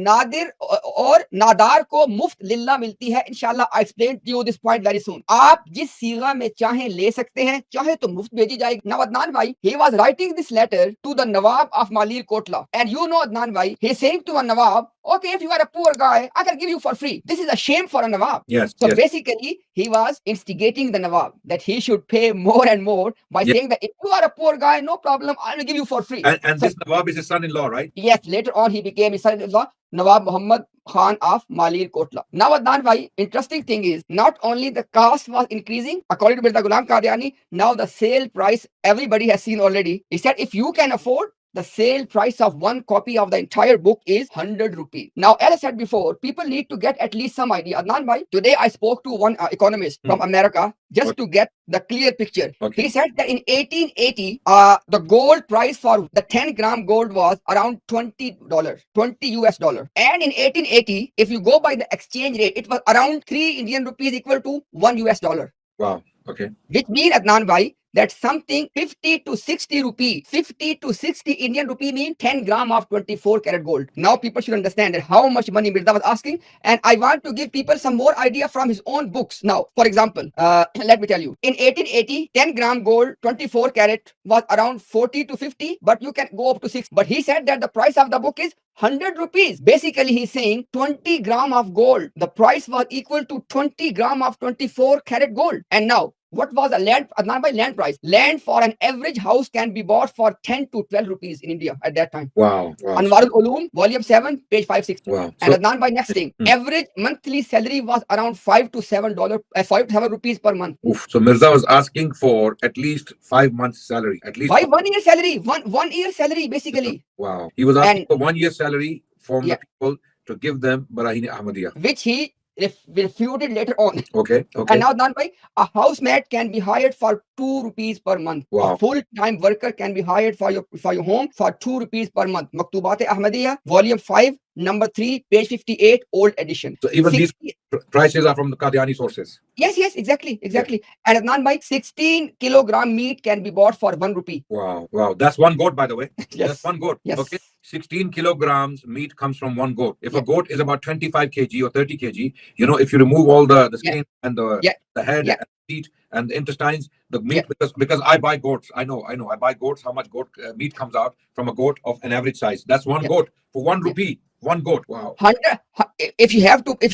नादार को मुफ्त लिल्ला मिलती है. इंशाल्लाह I explain to you this point very soon. आप जिस सीगा में चाहे ले सकते हैं, चाहे तो मुफ्त भेजी जाएगी. Now Adnan bhai, he was writing this letter to the Nawab of Malir Kotla, and you know Adnan bhai, he is saying to a Nawab okay, if you are a poor guy, I can give you for free. This is a shame for a Nawab. Yes, So yes, basically, he was instigating the Nawab that he should pay more and more by yes. saying that if you are a poor guy, no problem, I will give you for free. And So this Nawab is his son-in-law, right? yes, later on he became his son-in-law, Nawab Muhammad Khan of Malir Kotla. Now, Adnan bhai, interesting thing is not only the cost was increasing, according to Mirza Ghulam Qadiani, now the sale price everybody has seen already. He said if you can afford, the sale price of one copy of the entire book is 100 rupees. Now, as I said before, people need to get at least some idea. Adnan bhai, today I spoke to one economist from America just to get the clear picture. Okay. He said that in 1880, the gold price for the 10-gram gold was around $20, 20 US dollar. And in 1880, if you go by the exchange rate, it was around 3 Indian rupees equal to 1 US dollar. Wow. Okay. Which means, Adnan bhai, that something 50 to 60 rupee, 50 to 60 Indian rupee mean 10 gram of 24 karat gold. Now people should understand that how much money Mirza was asking. And I want to give people some more idea from his own books. Now, for example, let me tell you, in 1880, 10 gram gold, 24 karat was around 40 to 50, but you can go up to 6. But he said that the price of the book is 100 rupees. Basically, he's saying 20 gram of gold, the price was equal to 20 gram of 24 karat gold. And now, what was the land, Adnan bhai, land price? Land for an average house can be bought for 10 to 12 rupees in India at that time. Wow. Wow. Anwarul Ulum, volume 7, page 560. Wow. And So, Adnan bhai, next thing, average monthly salary was around $5 to $7, 5 to 7 rupees per month. oof. So Mirza was asking for at least 5 months' salary. At least Why 1 year salary? One year salary, basically. Wow. He was asking And for 1 year salary from yeah, the people to give them Barahin Ahmadiyya. which he refuted later on. Okay. Okay. And now, Adnan bhai, a housemate can be hired for 2 rupees per month. Wow. A full-time worker can be hired for your home for 2 rupees per month. Maktubat Ahmadiyya, volume 5, number 3, page 58, old edition. So even 60, these prices are from the Qadiani sources. yes, exactly. And Adnan bhai, 16 kilogram meat can be bought for 1 rupee. Wow. Wow. That's one goat, by the way. Yes. That's one goat. Yes. Okay. 16 kilograms meat comes from one goat. If a goat is about 25 kg or 30 kg, if you remove all the skin and the head and the feet and the intestines, the meat, because I buy goats. I know. I buy goats. How much goat meat comes out from a goat of an average size? That's one goat for 1 rupee. One goat. Wow. 100. If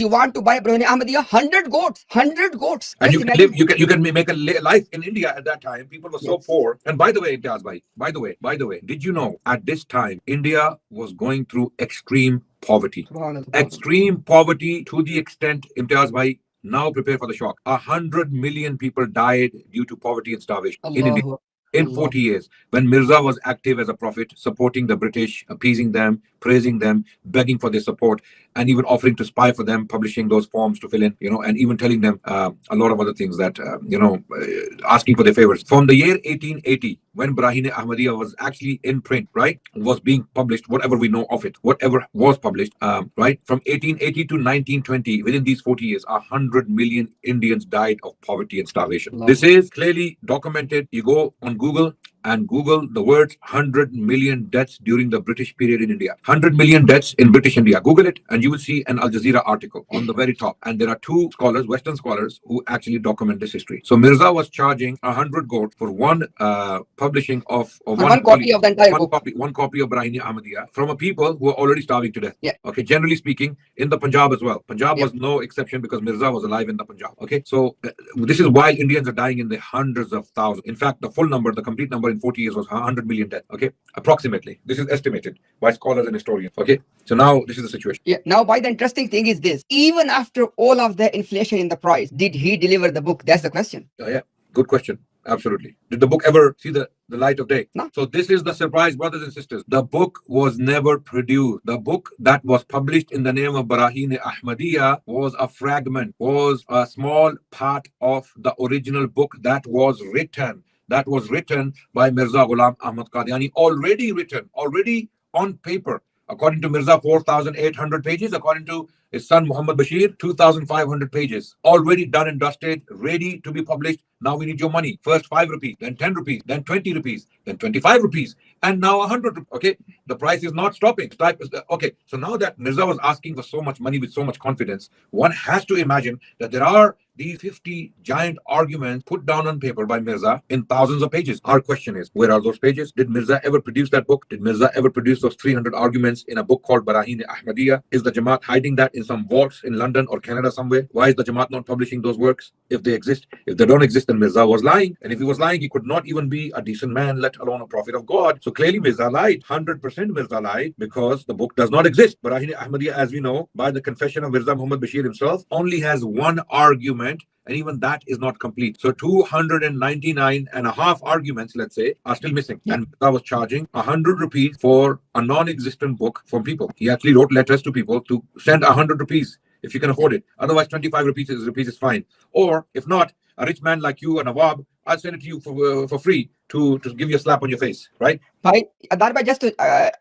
you want to buy Barahin Ahmadiyya, 100 goats. 100 goats. And Just you can imagine. live. You can make a life in India at that time. People were so poor. And by the way, Imtiaz bhai, by the way, did you know at this time India was going through extreme poverty? Extreme poverty to the extent, Imtiaz bhai, now prepare for the shock. 100 million people died due to poverty and starvation in India. In 40 years, when Mirza was active as a prophet, supporting the British, appeasing them, praising them, begging for their support, and even offering to spy for them, publishing those forms to fill in, and even telling them a lot of other things that, asking for their favors. From the year 1880, when Barahin Ahmadiyya was actually in print, right, was being published, whatever we know of it, whatever was published, right, from 1880 to 1920, within these 40 years, 100 million Indians died of poverty and starvation. This is clearly documented. You go on Google and Google the words 100 million deaths during the British period in India. 100 million deaths in British India. Google it and you will see an Al Jazeera article on the very top. And there are 2 scholars, Western scholars, who actually document this history. So Mirza was charging 100 gold for one publishing of one copy of the entire book. One copy of Barahin Ahmadiyya from a people who are already starving to death. Yeah. Okay, generally speaking, in the Punjab as well. Punjab was no exception because Mirza was alive in the Punjab. Okay, so this is why Indians are dying in the hundreds of thousands. In fact, the full number, the complete number in 40 years was 100 million deaths. Okay, approximately. This is estimated by scholars and historians. Okay, so now this is the situation. Yeah. Now, by the interesting thing is this: even after all of the inflation in the price, did he deliver the book? That's the question. Yeah, good question. Absolutely. Did the book ever see the light of day? No. So this is the surprise, brothers and sisters. The book was never produced. The book that was published in the name of Barahin Ahmadiyya was a fragment, was a small part of the original book that was written by Mirza Ghulam Ahmad Qadiani, already on paper. According to Mirza, 4,800 pages. According to his son Muhammad Bashir, 2,500 pages. Already done and dusted, ready to be published. Now we need your money. First 5 rupees, then 10 rupees, then 20 rupees, then 25 rupees, and now 100 rupees. Okay, the price is not stopping. Okay, so now that Mirza was asking for so much money with so much confidence, one has to imagine that there are these 50 giant arguments put down on paper by Mirza in thousands of pages. Our question is, where are those pages? Did Mirza ever produce that book? Did Mirza ever produce those 300 arguments in a book called Barahin Ahmadiyya? Is the Jamaat hiding that in some vaults in London or Canada somewhere? Why is the Jamaat not publishing those works if they exist? If they don't exist, then Mirza was lying. And if he was lying, he could not even be a decent man, let alone a prophet of God. So clearly Mirza lied. 100% Mirza lied because the book does not exist. Barahin Ahmadiyya, as we know, by the confession of Mirza Muhammad Bashir himself, only has one argument, and even that is not complete. So 299 and a half arguments, let's say, are still missing. Yeah. And I was charging 100 rupees for a non-existent book from people. He actually wrote letters to people to send 100 rupees if you can afford it. Otherwise, 25 rupees is fine. Or if not, a rich man like you, a Nawab, I'll send it to you for free to give you a slap on your face, right? Adar bhai, just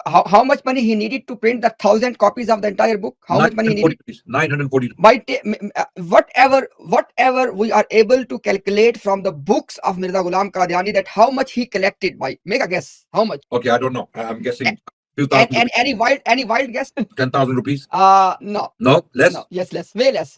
how much money he needed to print the 1,000 copies of the entire book? How much money he needed? 940 rupees. Whatever we are able to calculate from the books of Mirza Ghulam Qadiani, that how much he collected. By make a guess, how much? Okay, I don't know. I'm guessing. And any wild guess? 10,000 rupees? No. No, less? No, yes, way less.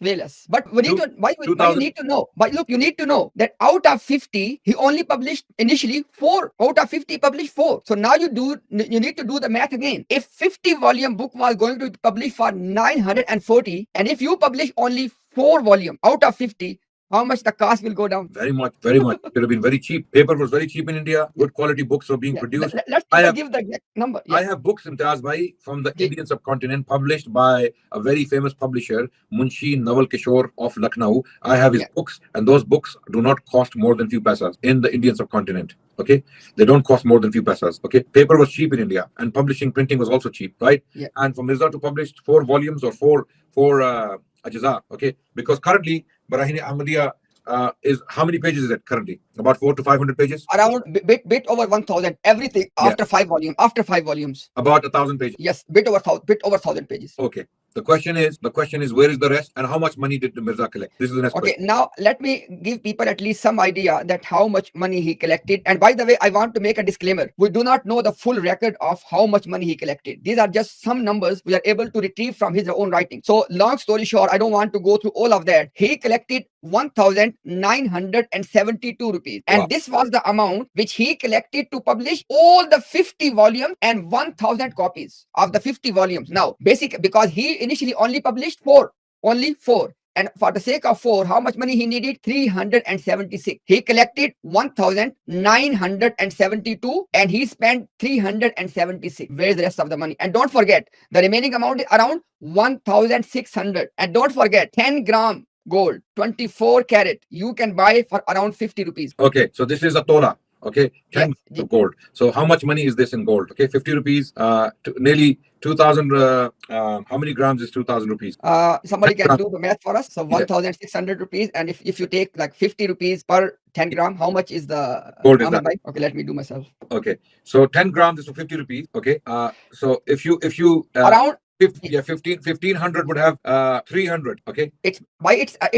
But we need to, why you 2,000? need to know? But look, you need to know that out of 50, he only published initially 4. Out of 50, he published 4. So now you need to do the math again. If 50-volume book was going to be published for 940, and if you publish only 4 volume out of 50, how much the cost will go down? Very much. It would have been very cheap. Paper was very cheap in India. Good quality books were being produced. Let's give the exact number. I have books, Imtiaz bhai, from the Indian subcontinent, published by a very famous publisher, Munshi Nawal Kishore of Lucknow. I have his books, and those books do not cost more than few paisas in the Indian subcontinent. Okay, they don't cost more than few paisas. Okay, paper was cheap in India, and printing was also cheap, right? Yeah. And for Mirza to publish 4 volumes or four ajza, okay, because currently Barahin Ahmadiyya is, how many pages is it currently? About 400 to 500 pages? Around bit over 1,000. Everything after 5 volumes. After 5 volumes. About 1,000 pages. Yes, bit over 1,000 pages. Okay. The question is, where is the rest, and how much money did the Mirza collect? This is the next question. Now let me give people at least some idea that how much money he collected. And by the way, I want to make a disclaimer. We do not know the full record of how much money he collected. These are just some numbers we are able to retrieve from his own writing. So long story short, I don't want to go through all of that. He collected 1,972 rupees. And Wow. this was the amount which he collected to publish all the 50 volumes and 1,000 copies of the 50 volumes. Now, because he initially only published 4. Only 4. And for the sake of 4, how much money he needed? 376. He collected 1,972 and he spent 376. Where is the rest of the money? And don't forget, the remaining amount is around 1,600. And don't forget, 10 gram gold, 24 carat, you can buy for around 50 rupees. Okay, so this is a tola. Okay, 10 Yes. of gold. So how much money is this in gold? Okay, 50 rupees, nearly 2,000. How many grams is 2,000 rupees? Somebody 10 can do the math for us. So 1,600 rupees. And if you take like 50 rupees per 10 gram, how much is the gold is that? Okay, let me do myself. Okay, so 10 grams is for 50 rupees. Okay, so if you Around 1,500 would have 300. Okay, it's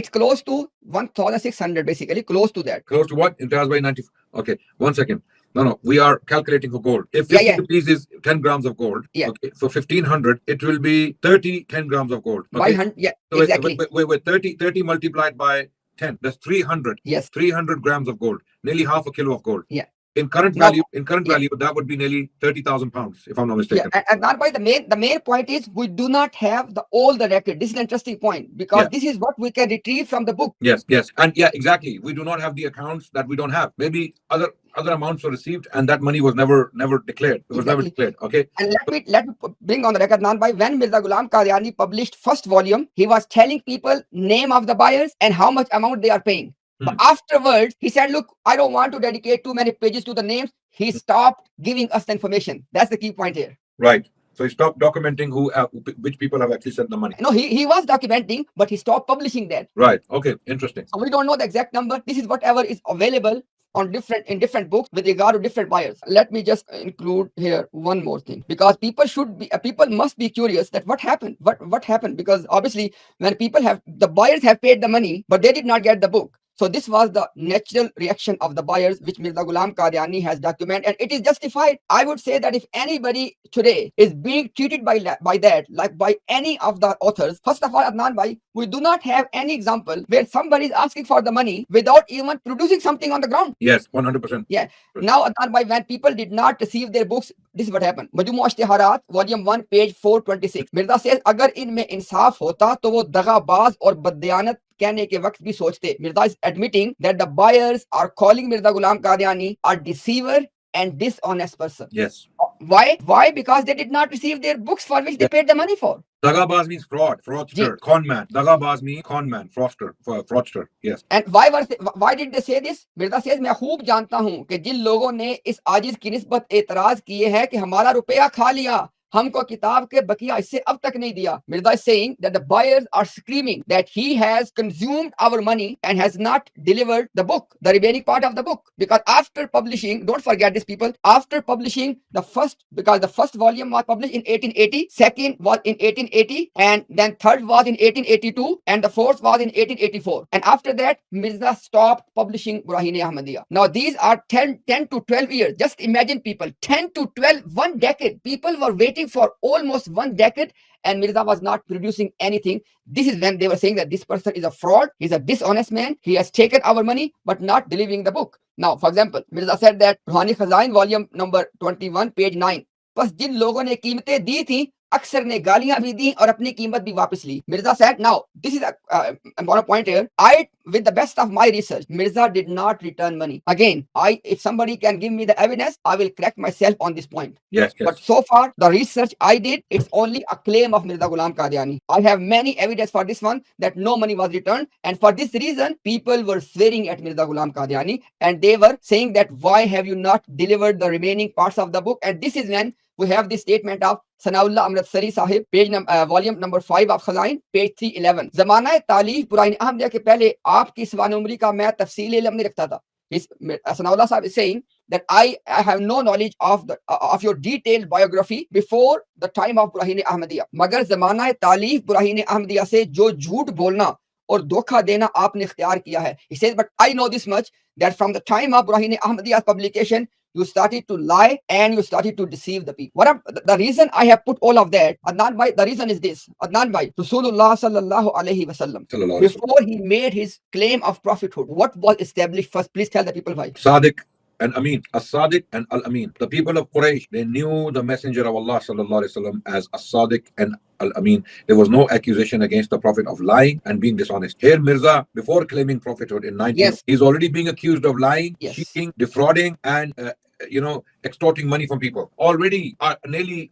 close to 1,600 basically, close to that. close to what? Imtiaz by 90. Okay, 1 second. No, we are calculating for gold. If 50 rupees is 10 grams of gold, okay, for 1,500, it will be 10 grams of gold. Okay? By 100, So exactly. wait, 30 multiplied by 10, that's 300. Yes. 300 grams of gold, nearly half a kilo of gold. Yeah. In current value, that would be nearly 30,000 pounds, if I'm not mistaken. Yeah, and Narbai, the main point is we do not have all the record. This is an interesting point because this is what we can retrieve from the book. Yes, and exactly. We do not have the accounts that we don't have. Maybe other amounts were received, and that money was never declared. It was never declared. Okay. And let me bring on the record, Nanbai, when Mirza Ghulam Qadiani published first volume, he was telling people name of the buyers and how much amount they are paying. But afterwards, he said, look, I don't want to dedicate too many pages to the names. He stopped giving us the information. That's the key point here. Right. So he stopped documenting which people have actually sent the money. No, he was documenting, but he stopped publishing that. Right. Okay. Interesting. So we don't know the exact number. This is whatever is available in different books with regard to different buyers. Let me just include here one more thing, because people must be curious that what happened. What happened? Because obviously when the buyers have paid the money, but they did not get the book. So this was the natural reaction of the buyers, which Mirza Ghulam Qadiani has documented, and it is justified. I would say that if anybody today is being treated by that, like by any of the authors, first of all, Adnan bhai, we do not have any example where somebody is asking for the money without even producing something on the ground. Yes, 100%. Yeah. Now, Adnan bhai, when people did not receive their books, this is what happened. Majmu Ishtiharat, volume 1, page 426. Mirza says, अगर इनमें इंसाफ होता तो वो दगाबाज और बददियानत कहने के वक्त भी सोचते. Mirza is admitting that the buyers are calling Mirza Ghulam Qadiani a deceiver and dishonest person. Yes. Why? Why? Because they did not receive their books for which they paid the money for. Dagabaz means fraud, fraudster, con man. Dagabaz means con man, fraudster. Yes. And why did they say this? Mirza says, मैं खूब जानता हूं कि जिन लोगों ने इस आजिज की निस्बत एतराज किए हैं कि हमारा रुपया खा लिया, हमको किताब के बकिया इससे अब तक नहीं दिया. Mirza is saying that the buyers are screaming that he has consumed our money and has not delivered the book, the remaining part of the book. Because after publishing, don't forget this people, after publishing because the first volume was published in 1880, second was in 1880, and then third was in 1882, and the fourth was in 1884. And after that, Mirza stopped publishing Barahin Ahmadiyya. Now these are 10 to 12 years. Just imagine people, 10 to 12, 1 decade. People were waiting for almost 1 decade and Mirza was not producing anything. This is when they were saying that this person is a fraud, he's a dishonest man, he has taken our money but not delivering the book. Now, for example, Mirza said that Ruhani Khazain, volume number 21, page 9. बस जिन लोगों ने कीमतें दी थी अक्सर ने गालियां भी दी और अपनी कीमत भी वापस ली. Mirza said, now this is a important point here. With the best of my research, Mirza did not return money. Again, if somebody can give me the evidence, I will correct myself on this point. Yes. But so far, the research I did, it's only a claim of Mirza Ghulam Qadiani. I have many evidence for this one that no money was returned, and for this reason, people were swearing at Mirza Ghulam Qadiani, and they were saying that why have you not delivered the remaining parts of the book? And this is when we have this statement of Sanaullah Amritsari Sahib, volume number 5 of Khazain, page 311. Zamana Talif Barahin Ahmadiyya ke pehle aapki swan umri ka main tafsil ilm nahi rakhta tha. Sanaullah Sahib is saying that I have no knowledge of your detailed biography before the time of Barahin Ahmadiyya. Magar zamana talif Barahin Ahmadiyya se jo jhoot bolna और धोखा देना आपने इख्तियार किया है. He says, but I know this much, that from the time of Barahin Ahmadiyya's publication, you started to lie and you started to deceive the people. The reason I have put all of that, Adnan bhai, the reason is this. Adnan bhai, Rasulullah sallallahu alaihi wasallam, before he made his claim of prophethood, what was established first? Please tell the people bhai. Sadiq and Amin. As-Sadiq and Al-Amin. The people of Quraysh, they knew the messenger of Allah sallallahu alaihi wasallam as As-Sadiq and Al-Amin. There was no accusation against the prophet of lying and being dishonest. Here Mirza, before claiming prophethood in 19, he's already being accused of lying, cheating, defrauding, and extorting money from people. Already nearly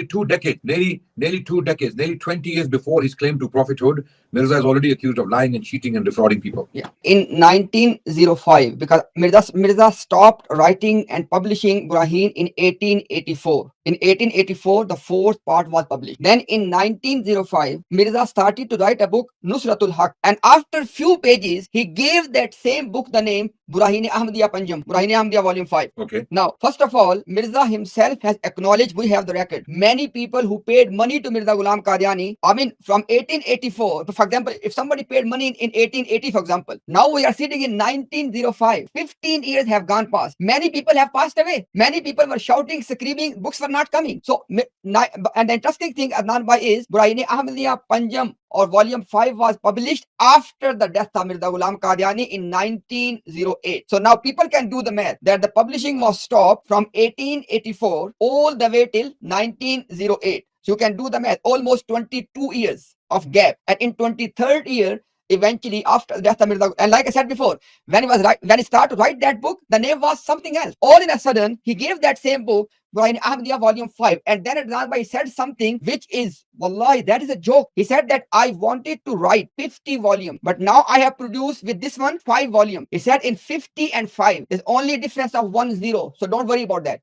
2 decades, nearly 20 years before his claim to prophethood, Mirza is already accused of lying and cheating and defrauding people. Yeah. In 1905, because Mirza stopped writing and publishing Barahin in 1884. In 1884, the 4th part was published. Then in 1905, Mirza started to write a book, Nusratul Haq. And after few pages, he gave that same book the name Barahin Ahmadiyya Panjam, Barahin Ahmadiyya volume 5. Okay. Now, first of all, Mirza himself has acknowledged, we have the record, many people who paid money to Mirza Ghulam Qadiani, I mean, from 1884, for example, if somebody paid money in 1880, for example, now we are sitting in 1905, 15 years have gone past. Many people have passed away. Many people were shouting, screaming, books were not coming. So, and the interesting thing, Adnan bhai, is Barahin Ahmadiyya Panjam or volume 5 was published after the death of Mirza Ghulam Qadiani in 1908. So now people can do the math that the publishing was stopped from 1884 all the way till 1908. So you can do the math, almost 22 years of gap. And in 23rd year, eventually after the death of Mirza, and like I said before, when he started to write that book, the name was something else. All in a sudden, he gave that same book, Barahin Ahmadiyya volume 5, and then Adnan bhai said something which is, wallahi, that is a joke. He said that I wanted to write 50 volumes, but now I have produced with this one 5 volumes. He said in 50 and 5, there's only a difference of 1 0. So don't worry about that.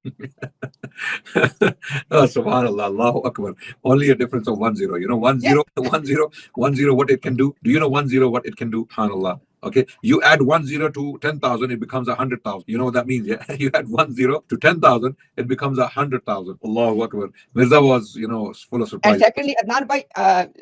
Oh, subhanallah, Allahu Akbar. Only a difference of 1 0. You know, 1 0, 1 0, 1 0, what it can do? Do you know 1 0 what it can do? SubhanAllah. Okay, you add 1 0 to 10,000, it becomes 100,000. You know what that means? Yeah, you add 1 0 to 10,000, it becomes 100,000. Allahu Akbar. Mirza was, full of surprise. And secondly, Adnan bhai,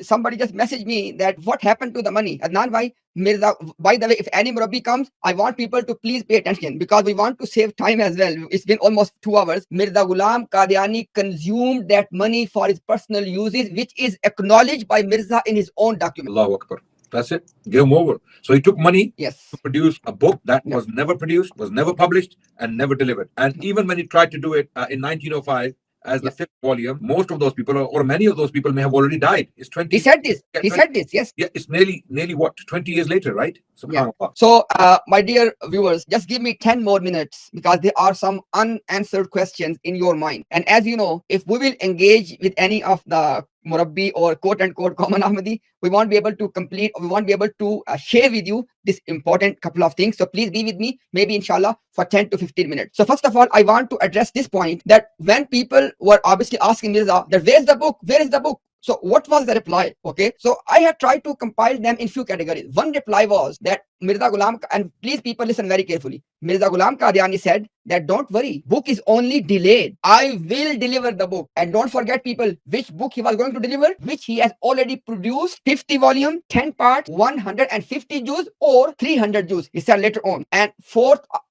somebody just messaged me that what happened to the money. Adnan bhai, Mirza, by the way, if any Murabbi comes, I want people to please pay attention because we want to save time as well. It's been almost 2 hours. Mirza Ghulam Qadiani consumed that money for his personal uses, which is acknowledged by Mirza in his own document. Allahu Akbar. That's it. Game over. So he took money Yes. to produce a book that Yeah. was never produced, was never published, and never delivered. And even when he tried to do it in 1905 as the Yeah. fifth volume, most of those people, or many of those people, may have already died. It's 20. He said this. Yeah, He 20 said this. Yes. Yeah, it's nearly what, 20 years later, right? Yeah. SubhanAllah. So, my dear viewers, just give me 10 more minutes because there are some unanswered questions in your mind. And as you know, if we will engage with any of the Murabbi or quote unquote common Ahmadi, we won't be able to complete, we won't be able to share with you this important couple of things. So please be with me, maybe inshallah, for 10 to 15 minutes. So first of all, I want to address this point that when people were obviously asking Mirza that where's the book? Where is the book? So what was the reply? Okay, so I have tried to compile them in few categories. One reply was that Mirza Ghulam, and please people listen very carefully. Mirza Ghulam Qadiani said that don't worry, book is only delayed. I will deliver the book. And don't forget people, which book he was going to deliver, which he has already produced 50 volume, 10 parts, 150 juz or 300 juz. He said later on. And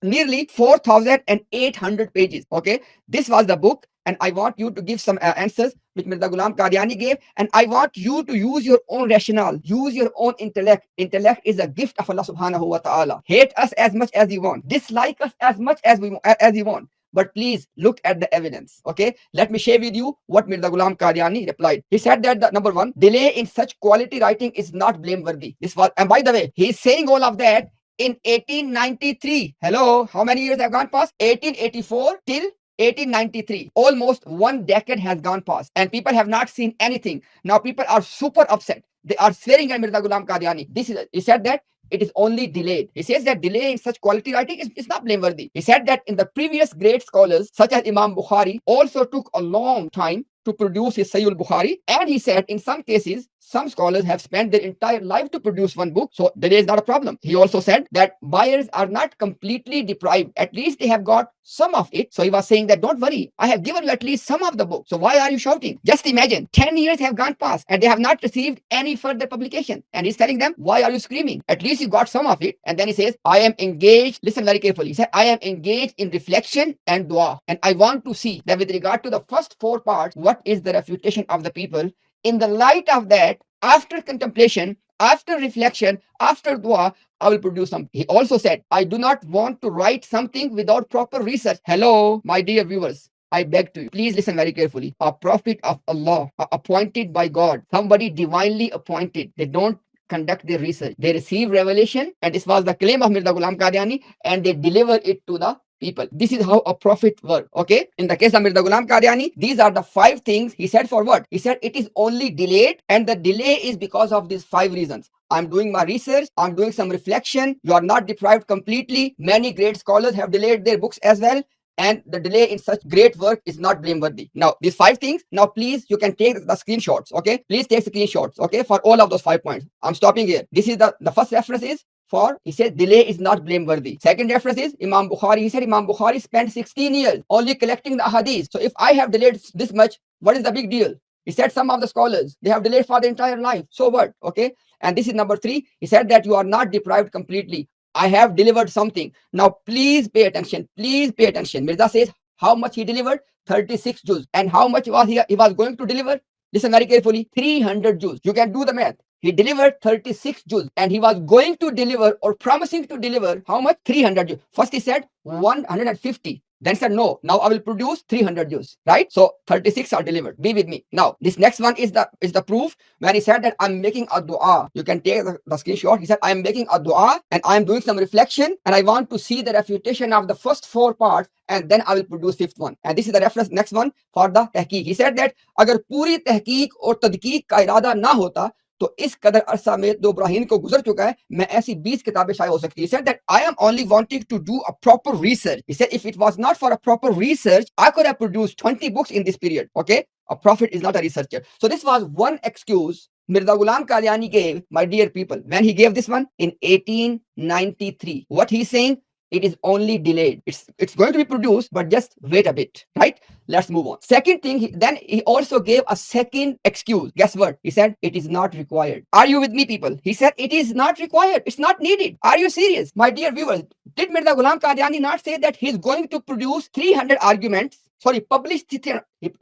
nearly 4,800 pages. Okay, this was the book. And I want you to give some answers which Mirza Ghulam Qadiani gave. And I want you to use your own rationale, use your own intellect. Intellect is a gift of Allah subhanahu wa ta'ala. Hate us as much as you want. Dislike us as much as you want. But please look at the evidence. Okay, let me share with you what Mirza Ghulam Qadiani replied. He said that the number one, delay in such quality writing is not blameworthy. This was, and by the way, he's saying all of that in 1893. Hello, how many years have gone past? 1884 till 1893. Almost 1 decade has gone past and people have not seen anything. Now people are super upset. They are swearing at Mirza Ghulam Qadiani. He said that it is only delayed. He says that delay in such quality writing is not blameworthy. He said that in the previous great scholars such as Imam Bukhari also took a long time to produce his Sahih al-Bukhari, and he said in some cases some scholars have spent their entire life to produce one book, so delay is not a problem. He also said that buyers are not completely deprived, at least they have got some of it. So he was saying that don't worry, I have given you at least some of the book, so why are you shouting? Just imagine 10 years have gone past and they have not received any further publication, and he's telling them, why are you screaming? At least you got some of it. And then he says, I am engaged, listen very carefully, he said, I am engaged in reflection and dua, and I want to see that with regard to the first 4 parts, what is the refutation of the people. In the light of that, after contemplation, after reflection, after dua, I will produce something. He also said, I do not want to write something without proper research. Hello, my dear viewers, I beg to you, please listen very carefully. A prophet of Allah, appointed by God, somebody divinely appointed, they don't conduct their research. They receive revelation, and this was the claim of Mirza Ghulam Qadiani, and they deliver it to the people. This is how a prophet works. Okay, in the case of Mirza Ghulam Qadiani, these are the 5 things he said. For what? He said it is only delayed, and the delay is because of these 5 reasons. I'm doing my research, I'm doing some reflection, you are not deprived completely. Many great scholars have delayed their books as well, and the delay in such great work is not blameworthy. Now, these 5 things, now please, you can take the screenshots. Okay, please take screenshots. Okay, for all of those 5 points. I'm stopping here. This is the first reference is for, he said, delay is not blameworthy. Second reference is Imam Bukhari. He said Imam Bukhari spent 16 years only collecting the hadith. So if I have delayed this much, what is the big deal? He said some of the scholars, they have delayed for the entire life. So what? Okay. And this is number 3. He said that you are not deprived completely. I have delivered something. Now please pay attention. Please pay attention. Mirza says how much he delivered? 36 juz. And how much was he was going to deliver? Listen very carefully. 300 juz. You can do the math. He delivered 36 juz, and he was going to deliver or promising to deliver how much? 300 juz. First he said 150. Then said, no, now I will produce 300 juz, right? So 36 are delivered. Be with me. Now, this next one is the proof when he said that I'm making a dua. You can take the screenshot. He said, I am making a dua and I am doing some reflection and I want to see the refutation of the first 4 parts, and then I will produce 5th one. And this is the reference, next one, for the tahqiq. He said that agar puri tahqiq और तदकीक का इरादा ना होता तो इस कदर अरसा में 2 Barahin को गुजर चुका है, मैं ऐसी 20 किताबें शायद हो सकती. He said that I am only wanting to do a proper research. He said if it was not for a proper research, I could have produced 20 books in this period. Okay, a prophet is not a researcher. So this was one excuse Mirza Ghulam Qadiani gave, my dear people, when he gave this one in 1893. What he's saying, it is only delayed. It's going to be produced, but just wait a bit, right? Let's move on. Second thing, then he also gave a second excuse. Guess what? He said it is not required. Are you with me, people? He said it is not required. It's not needed. Are you serious? My dear viewers, did Mirza Ghulam Qadiani not say that he's going to produce 300 arguments? Sorry, publish, he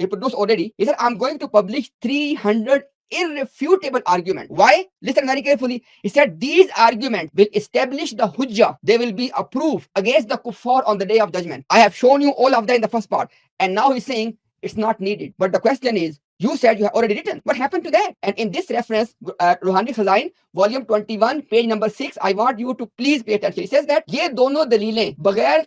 produced already. He said, I'm going to publish 300 irrefutable argument. Why? Listen very carefully. He said these arguments will establish the hujjah. They will be a proof against the kuffar on the day of judgment. I have shown you all of that in the first part. And now he's saying it's not needed. But the question is, you said you have already written. What happened to that? And in this reference, Ruhani Khazain, volume 21, page number 6, I want you to please pay attention. He says that ये दोनों दलीलें बगैर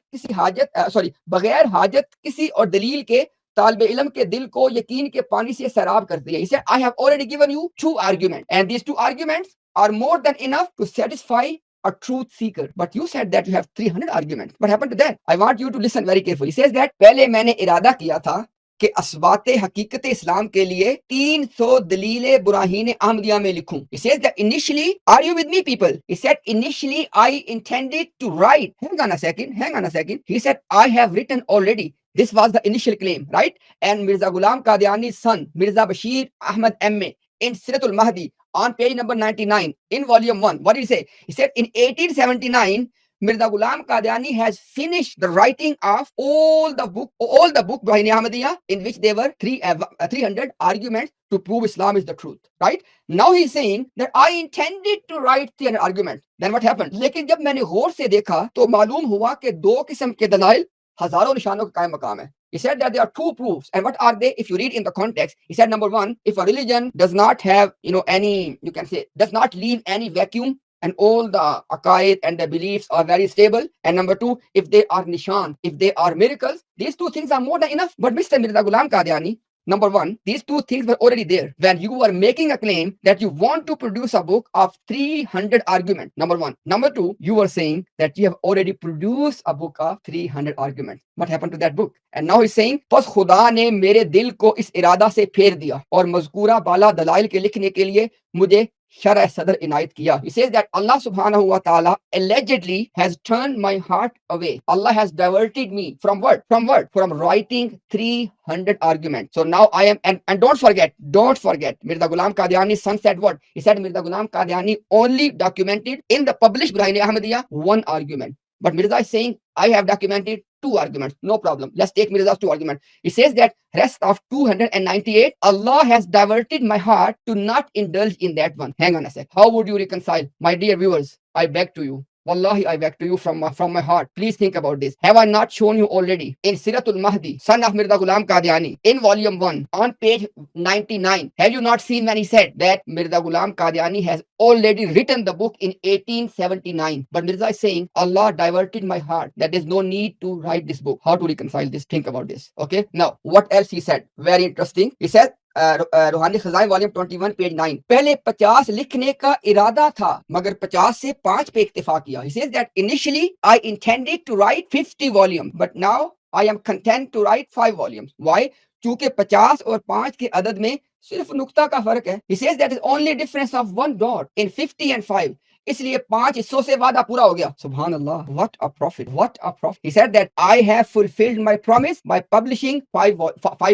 हाजत किसी और दलील के तालिब इल्म के दिल को यकीन के पानी से सराब करती है. He said, I have already given you 2 arguments, and these 2 arguments are more than enough to satisfy a truth seeker. But you said that you have 300 arguments. What happened to that? I want you to listen very carefully. He says that पहले मैंने इरादा किया था कि असबाते हकीकत इस्लाम के लिए 300 दलीलें बुराहीन अहमदिया में लिखूं. He says that initially, are you with me, people? He said initially I intended to write. Hang on a second. He said I have written already. This was the initial claim, right? And Mirza Ghulam Qadiani's son, Mirza Bashir Ahmad M.A. in Siratul Mahdi on page number 99 in volume 1. What did he say? He said in 1879, Mirza Ghulam Qadiani has finished the writing of all the book Barahin Ahmadiyya, in which there were 300 arguments to prove Islam is the truth, right? Now he's saying that I intended to write 300 arguments. Then what happened? लेकिन जब मैंने गौर से देखा तो मालूम हुआ कि 2 किस्म के दलाइल हजारों निशानों का कायम मकाम है. He said that there are 2 proofs. And what are they? If you read in the context, he said, number 1, if a religion does not have, does not leave any vacuum, and all the aqaid and the beliefs are very stable. And number 2, if they are nishan, if they are miracles, these 2 things are more than enough. But Mr. Mirza Ghulam Qadiani, number 1, these 2 things were already there when you were making a claim that you want to produce a book of 300 arguments. Number 1. Number 2, you were saying that you have already produced a book of 300 arguments. What happened to that book? And now he's saying, बस खुदा ने मेरे दिल को इस इरादा से फेर दिया और मज़कूरा बाला दलाइल के लिखने के लिए मुझे शरह सदर इनायत किया. He says that Allah subhanahu wa ta'ala allegedly has turned my heart away. Allah has diverted me from what? From writing 300 arguments. So now I am, and don't forget, Mirza Ghulam Qadiani's son said what? He said Mirza Ghulam Qadiani only documented in the published Barahin Ahmadiyya 1 argument. But Mirza is saying, I have documented 2 arguments. No problem. Let's take Mirza's 2 arguments. He says that rest of 298, Allah has diverted my heart to not indulge in that one. Hang on a sec. How would you reconcile? My dear viewers, I beg to you. Wallahi, I beg to you from my heart. Please think about this. Have I not shown you already in Siratul Mahdi, son of Mirza Ghulam Qadiani, in volume 1, on page 99? Have you not seen when he said that Mirza Ghulam Qadiani has already written the book in 1879? But Mirza is saying, Allah diverted my heart. That there's no need to write this book. How to reconcile this? Think about this. Okay. Now, what else he said? Very interesting. He said, रूहानी Khazain volume 21 page 9, पहले 50 लिखने का इरादा था मगर 50 से 5 पे इक्तिफा किया. He says that initially I intended to write 50 volumes, but now I am content to write 5 volumes. Why? चूंकि 50 और 5 के अदद में सिर्फ नुक्ता का फर्क है. He says that is only difference of 1 dot in 50 and 5. इसलिए 5 हिस्सों से वादा पूरा हो गया. Subhan Allah, what a prophet, what a prophet. He said that I have fulfilled my promise by publishing 5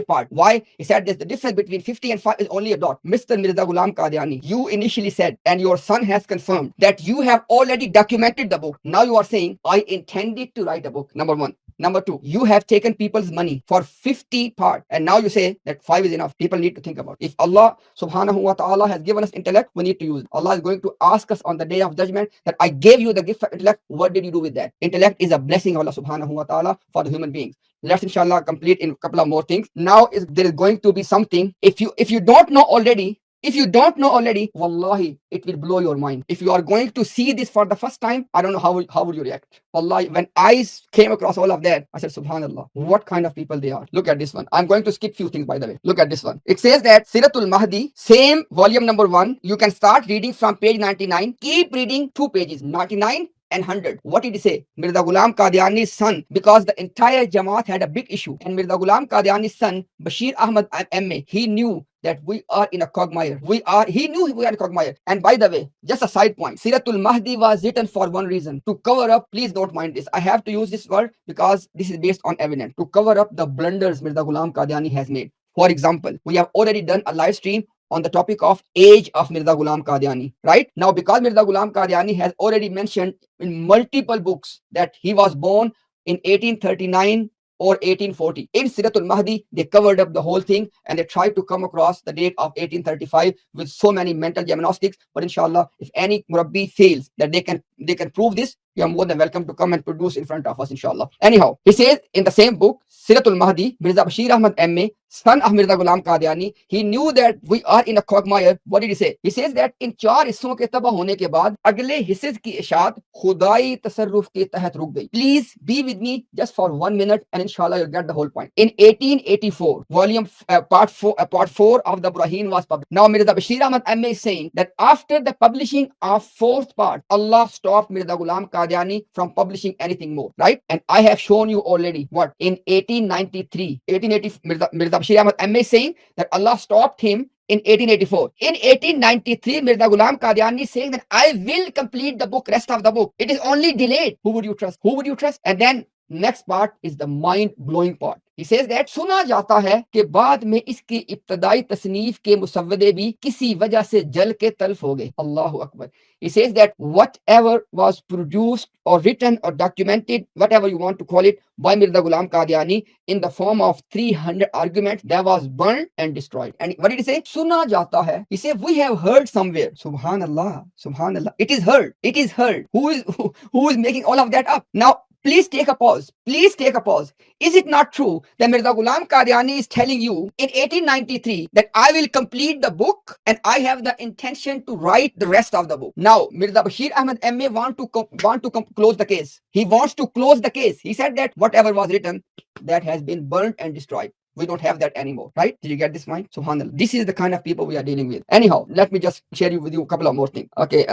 parts. Why? He said that the difference between 50 and 5 is only a dot. Mr. Mirza Ghulam Qadiani, you initially said, and your son has confirmed, that you have already documented the book. Now you are saying, I intended to write a book. Number 1. Number 2, you have taken people's money for 50 parts, and now you say that 5 is enough. People need to think about it. If Allah subhanahu wa ta'ala has given us intellect, we need to use it. Allah is going to ask us on the day of judgment that I gave you the gift of intellect. What did you do with that? Intellect is a blessing of Allah subhanahu wa ta'ala for the human beings. Let's inshallah complete in a couple of more things. Now there is going to be something. If you don't know already, wallahi, it will blow your mind. If you are going to see this for the first time, I don't know how would you react. Wallahi, when I came across all of that, I said, subhanallah, what kind of people they are. Look at this one. I'm going to skip few things, by the way. Look at this one. It says that Siratul Mahdi, same volume number 1. You can start reading from page 99. Keep reading 2 pages, 99 and 100. What did he say? Mirza Ghulam Qadiani's son, because the entire Jamaat had a big issue, and Mirza Ghulam Qadiani's son, Bashir Ahmad M.A., he knew that we are in a quagmire. He knew we are in a quagmire. And by the way, just a side point, Siratul Mahdi was written for one reason, to cover up, please don't mind this, I have to use this word because this is based on evidence, to cover up the blunders Mirza Ghulam Qadiani has made. For example, we have already done a live stream on the topic of age of Mirza Ghulam Qadiani, right? Now, because Mirza Ghulam Qadiani has already mentioned in multiple books that he was born in 1839 or 1840. In Siratul Mahdi, they covered up the whole thing and they tried to come across the date of 1835 with so many mental gymnastics. But inshallah, if any Murabbi feels that they can prove this, you are more than welcome to come and produce in front of us, inshallah. Anyhow, he says in the same book, Siratul Mahdi, Mirza Bashir Ahmad M.A., son of Mirza Ghulam Qadiani, he knew that we are in a quagmire. What did he say? He says that in चार हिस्सों के तबाह होने के बाद अगले हिस्से की इशात खुदाई तसर्रुफ के तहत रुक गई. Please be with me just for 1 minute and inshallah you'll get the whole point. In 1884, part 4 of the Barahin was published. Now Mirza Bashir Ahmad M.A. is saying that after the publishing of fourth part, Allah stopped Mirza Ghulam Qadiani from publishing anything more, right? And I have shown you already what in 1893, 1880, Mirza Bashir Ahmad M.A. is saying that Allah stopped him in 1884. In 1893, Mirza Ghulam Qadiani is saying that I will complete the book, rest of the book. It is only delayed. Who would you trust? Who would you trust? And then next part is the mind-blowing part. He says that सुना जाता है कि बाद में इसकी इब्तदाई तसनीफ के मुसव्वदे भी किसी वजह से जल के तल्फ हो गए. Allahu Akbar. He says that whatever was produced or written or documented, whatever you want to call it, by Mirza Ghulam Qadiani in the form of 300 arguments, that was burnt and destroyed. And what did he say? सुना जाता है. He said we have heard somewhere. Subhanallah, Subhanallah. It is heard. It is heard. Who is making all of that up? Now, please take a pause. Please take a pause. Is it not true that Mirza Ghulam Qadiani is telling you in 1893 that I will complete the book and I have the intention to write the rest of the book? Now, Mirza Bashir Ahmad M.A. want to close the case. He wants to close the case. He said that whatever was written, that has been burnt and destroyed. We don't have that anymore, right? Did you get this point? Subhanallah. This is the kind of people we are dealing with. Anyhow, let me just share with you a couple of more things. Okay,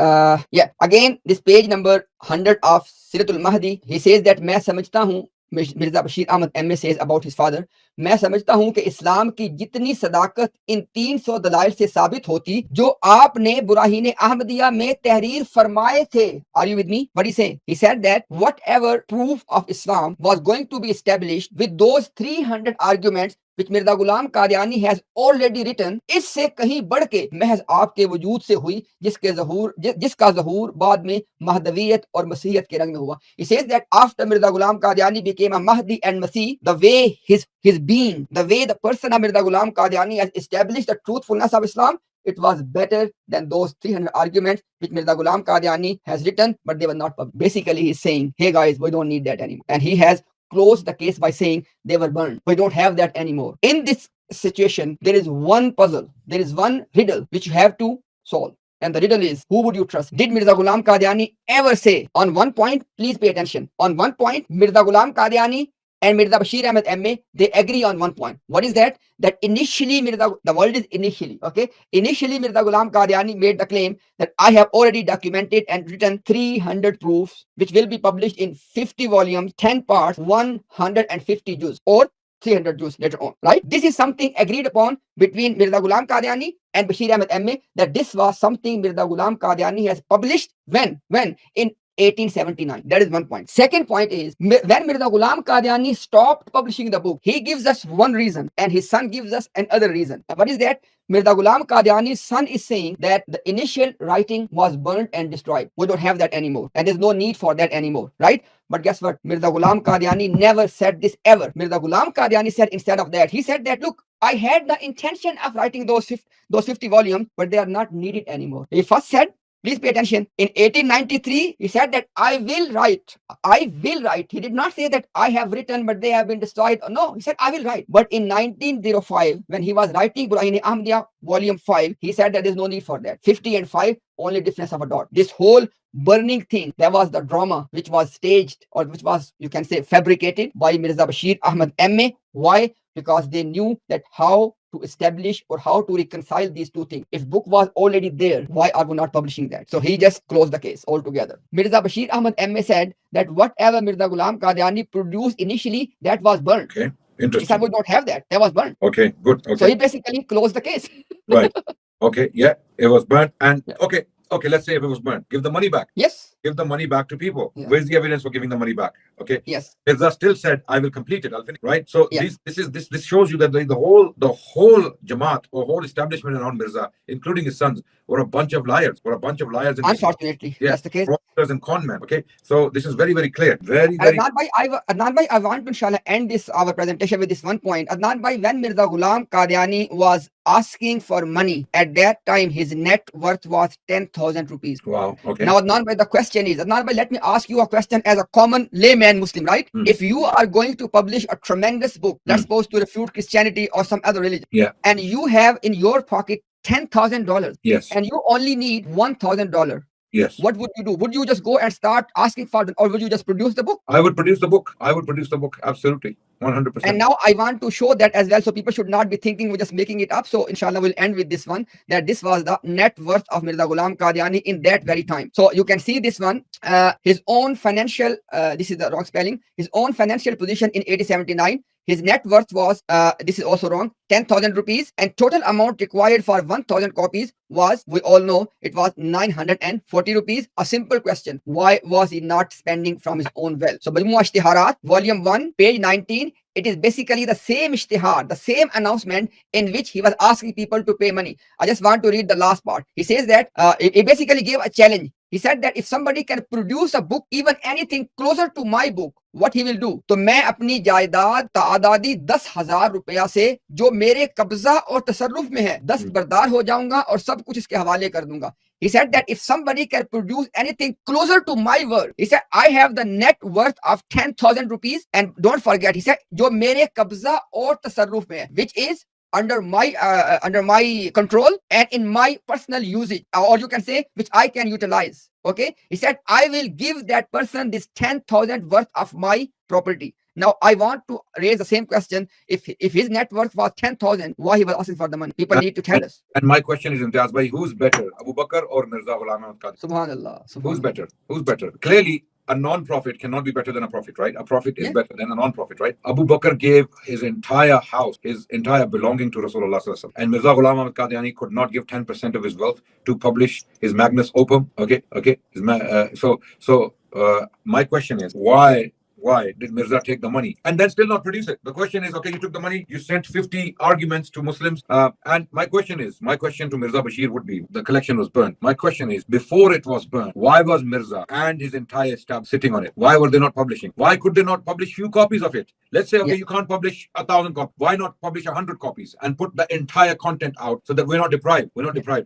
yeah. Again, this page number 100 of Siratul Mahdi, he says that मैं समझता हूँ, Mirza Bashir Ahmad M.A. says about his father, मैं समझता हूँ कि इस्लाम की जितनी सदाकत इन 300 दलाइल से साबित होती जो आपने बुराहीन अहमदिया में तहरीर फरमाए थे. Are you with me? What he say? He said that whatever proof of Islam was going to be established with those 300 arguments which Mirza Ghulam Qadiani has already written, इससे कहीं बढ़ के महज आपके वजूद से हुई जिसका ज़हूर बाद में महदवियत और मसीहत के रंग में हुआ. He says that after Mirza Ghulam Qadiani became a Mahdi and Masih, the way his being, the way the person of Mirza Ghulam Qadiani has established the truthfulness of Islam, it was better than those 300 arguments which Mirza Ghulam Qadiani has written, but they were not published. Basically, he's saying, hey guys, we don't need that anymore. And he has closed the case by saying they were burned. We don't have that anymore. In this situation, there is one puzzle, there is one riddle which you have to solve. And the riddle is, who would you trust? Did Mirza Ghulam Qadiani ever say, on one point, please pay attention, on one point, Mirza Ghulam Qadiani and Mirza Bashir Ahmad M.A., they agree on one point. What is that? That initially the word is initially, okay? Initially Mirza Ghulam Qadiani made the claim that I have already documented and written 300 proofs which will be published in 50 volumes, 10 parts, 150 juz or 300 juz later on, right? This is something agreed upon between Mirza Ghulam Qadiani and Bashir Ahmad M.A. that this was something Mirza Ghulam Qadiani has published when? In 1879. That is one point. Second point is, when Mirza Ghulam Qadiani stopped publishing the book, he gives us one reason and his son gives us another reason. What is that? Mirza Ghulam Qadiani's son is saying that the initial writing was burnt and destroyed. We don't have that anymore and there's no need for that anymore, right? But guess what? Mirza Ghulam Qadiani never said this ever. Mirza Ghulam Qadiani said instead of that, he said that, look, I had the intention of writing those 50 volumes, but they are not needed anymore. He first said, please pay attention. In 1893, he said that I will write. I will write. He did not say that I have written, but they have been destroyed. No, he said I will write. But in 1905, when he was writing Barahin Ahmadiyya Volume 5, he said that there is no need for that. 50 and 5, only difference of a dot. This whole burning thing, that was the drama which was staged or which was, you can say, fabricated by Mirza Bashir Ahmad M.A. Why? Because they knew that how to establish or how to reconcile these two things. If book was already there, why are we not publishing that? So he just closed the case altogether. Mirza Bashir Ahmad M.A. said that whatever Mirza Ghulam Qadiani produced initially, that was burnt. Okay. He said, Interesting. we don't have that. That was burnt. Okay, good. So Okay, he basically closed the case. right. Okay, yeah, it was burnt. And Yeah. okay, let's say if it was burnt, give the money back. Yes. Give the money back to people. Yeah. Where's the evidence for giving the money back? Okay. Yes. Mirza still said, I will complete it, I'll finish. Right. So Yeah. this shows you that the whole Jamaat or whole establishment around Mirza, including his sons, were a bunch of liars. And Unfortunately, yeah, that's the case. fraudsters and con men. Okay. So this is very, very clear. Very, And very Adnan bhai, I want to inshallah end this our presentation with this one point. Adnan bhai, when Mirza Ghulam Qadiani was asking for money, at that time his net worth was 10,000 rupees. wow. Okay. Now, Adnan bhai, the question is, Adnan bhai, let me ask you a question as a common layman Muslim, right? Hmm. If you are going to publish a tremendous book that's supposed to refute Christianity or some other religion, Yeah. and you have in your pocket $10,000, Yes. and you only need $1,000, Yes. what would you do? Would you just go and start asking for it, or would you just produce the book? I would produce the book. Absolutely. 100%. And now I want to show that as well. So people should not be thinking we're just making it up. So inshallah, we'll end with this one, that this was the net worth of Mirza Ghulam Qadiani in that very time. So you can see this one, his own financial, this is the wrong spelling, his own financial position in 1879. His net worth was, this is also wrong, 10,000 rupees, and total amount required for 1,000 copies was, we all know, it was 940 rupees. A simple question, why was he not spending from his own wealth? So Majmua Ishtiharat, volume 1, page 19, it is basically the same ishtihar, the same announcement in which he was asking people to pay money. I just want to read the last part. He says that, he basically gave a challenge. He said that if somebody can produce a book, even anything closer to my book, what he will do? तो मैं अपनी जायदाद तादादी 10,000 रुपया से जो मेरे कब्जा और तसर्रुफ में है दस्तबरदार हो जाऊंगा और सब कुछ इसके हवाले कर दूंगा. He said that if somebody can produce anything closer to my word, he said, I have the net worth of 10,000 rupees. And don't forget, he said, जो मेरे कब्जा और तसर्रुफ में है, which is under my control and in my personal usage, or you can say which I can utilize. Okay, he said, I will give that person this 10,000 worth of my property. Now I want to raise the same question. If his net worth was 10,000, why he was asking for the money? People need to tell us. And my question is, Imtiaz bhai, who's better, Abu Bakr or Mirza Ghulam Ahmad Qadiani? Subhanallah. Who's better? Who's better? Clearly, a non-prophet cannot be better than a prophet, right? A prophet is better than a non-prophet, right? Abu Bakr gave his entire house, his entire belonging to Rasulullah sallallahu alaihi wasallam. And Mirza Ghulam Ahmad Qadiani could not give 10% of his wealth to publish his magnus opum. Okay. My question is, why did Mirza take the money and then still not produce it? The question is, okay, you took the money, you sent 50 arguments to Muslims, and my question to Mirza Bashir would be, the collection was burnt. My question is, before it was burnt, why was Mirza and his entire staff sitting on it? Why were they not publishing? Why could they not publish few copies of it? Let's say, okay, you can't publish 1,000 copies. Why not publish 100 copies and put the entire content out so that we're not deprived?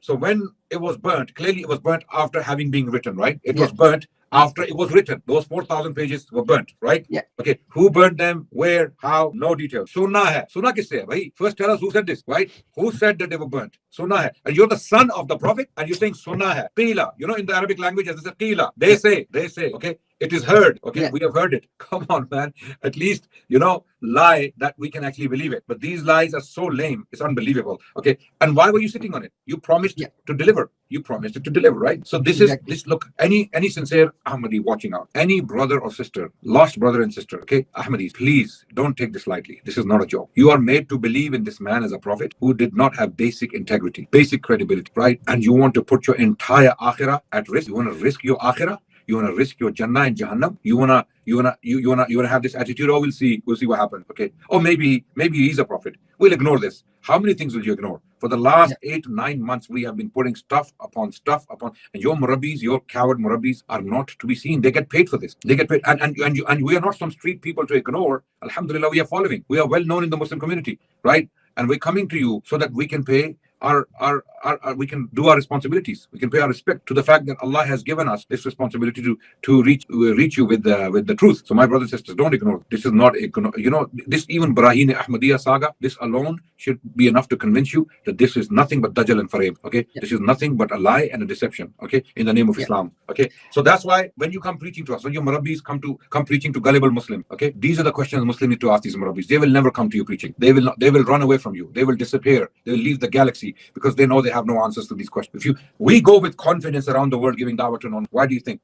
So when it was burnt, clearly it was burnt after having been written, right? It was burnt after it was written. Those 4,000 pages were burnt, right? Yeah. Okay. Who burnt them? Where? How? No details. Sunnah hai. Sunnah kisse hai, bhai? First tell us who said this, right? Who said that they were burnt? Sunnah hai. And you're the son of the Prophet and you're saying Sunnah hai. Qila. You know, in the Arabic language, as they say, Qila. They say, okay? It is heard. Okay, we have heard it. Come on, man. At least, lie that we can actually believe it. But these lies are so lame. It's unbelievable. Okay. And why were you sitting on it? You promised to deliver. You promised it to deliver, right? So this is look, any sincere Ahmadi watching out, any brother or sister, lost brother and sister, okay? Ahmadis, please don't take this lightly. This is not a joke. You are made to believe in this man as a prophet who did not have basic integrity, basic credibility, right? And you want to put your entire akhirah at risk. You want to risk your akhirah. You want to risk your Jannah and Jahannam. You wanna have this attitude. Oh, we'll see what happens. Okay. Oh, maybe he's a prophet. We'll ignore this. How many things will you ignore? For the last 8 to 9 months, we have been putting stuff upon, and your murabbis, your coward murabbis are not to be seen. They get paid for this. They get paid, and we are not some street people to ignore. Alhamdulillah, we are following. We are well known in the Muslim community, right? And we're coming to you so that we can pay we can do our responsibilities. We can pay our respect to the fact that Allah has given us this responsibility to reach you with the truth. So my brothers and sisters, don't ignore. This is not, this even Barahin Ahmadiyya saga, this alone should be enough to convince you that this is nothing but dajjal and fareeb. Okay, this is nothing but a lie and a deception. Okay, in the name of Islam. Okay, so that's why when you come preaching to us, when your murabbis come preaching to gullible Muslim, okay, these are the questions Muslims need to ask these murabbis. They will never come to you preaching. They will run away from you. They will disappear. They will leave the galaxy because they know they have no answers to these questions. We go with confidence around the world giving da'wah to non. Why do you think?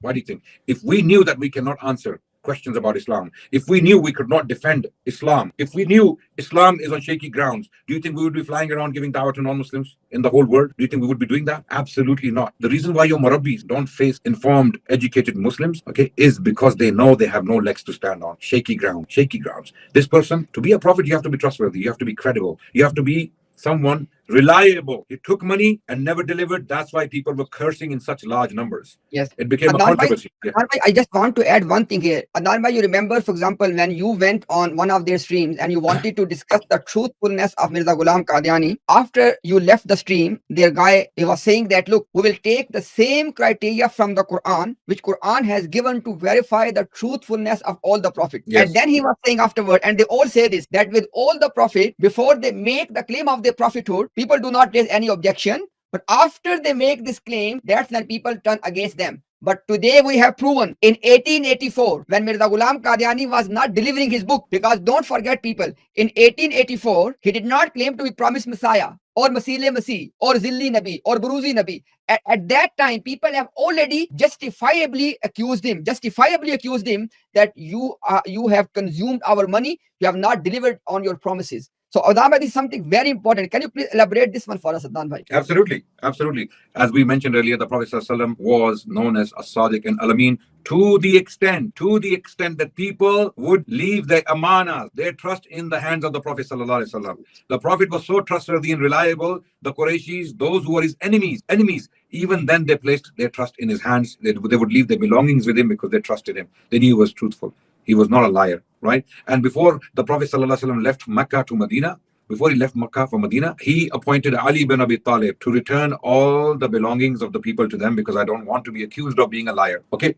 If we knew that we cannot answer questions about Islam, if we knew we could not defend Islam, if we knew Islam is on shaky grounds, do you think we would be flying around giving dawah to non-Muslims in the whole world? Do you think we would be doing that? Absolutely not. The reason why your murabbis don't face informed, educated Muslims, okay, is because they know they have no legs to stand on. Shaky ground, shaky grounds. This person, to be a prophet, you have to be trustworthy, you have to be credible, you have to be someone reliable. He took money and never delivered. That's why people were cursing in such large numbers. Yes. It became a Adnan bhai, controversy. Yeah. Adnan bhai, I just want to add one thing here. Adnan bhai, you remember, for example, when you went on one of their streams and you wanted to discuss the truthfulness of Mirza Ghulam Qadiani, after you left the stream, their guy, he was saying that, look, we will take the same criteria from the Quran, which Quran has given to verify the truthfulness of all the prophets. Yes. And then he was saying afterward, and they all say this, that with all the prophets, before they make the claim of their prophethood, people do not raise any objection. But after they make this claim, that's when people turn against them. But today we have proven in 1884, when Mirza Ghulam Qadiani was not delivering his book, because don't forget people, in 1884, he did not claim to be promised Messiah or Masih Masih or Zilli Nabi or Buruzi Nabi. At that time, people have already justifiably accused him that you have consumed our money, you have not delivered on your promises. So Adnan bhai, this is something very important. Can you please elaborate this one for us, Adnan bhai? Absolutely, absolutely. As we mentioned earlier, the Prophet ﷺ was known as As-Sadiq and Al-Amin to the extent that people would leave their amanas, their trust in the hands of the Prophet ﷺ. The Prophet was so trustworthy and reliable. The Qurayshis, those who were his enemies, even then they placed their trust in his hands. They would leave their belongings with him because they trusted him. They knew he was truthful. He was not a liar, right? And before the Prophet ﷺ left Mecca to Medina, before he left Makkah for Medina, he appointed Ali bin Abi Talib to return all the belongings of the people to them, because I don't want to be accused of being a liar. Okay.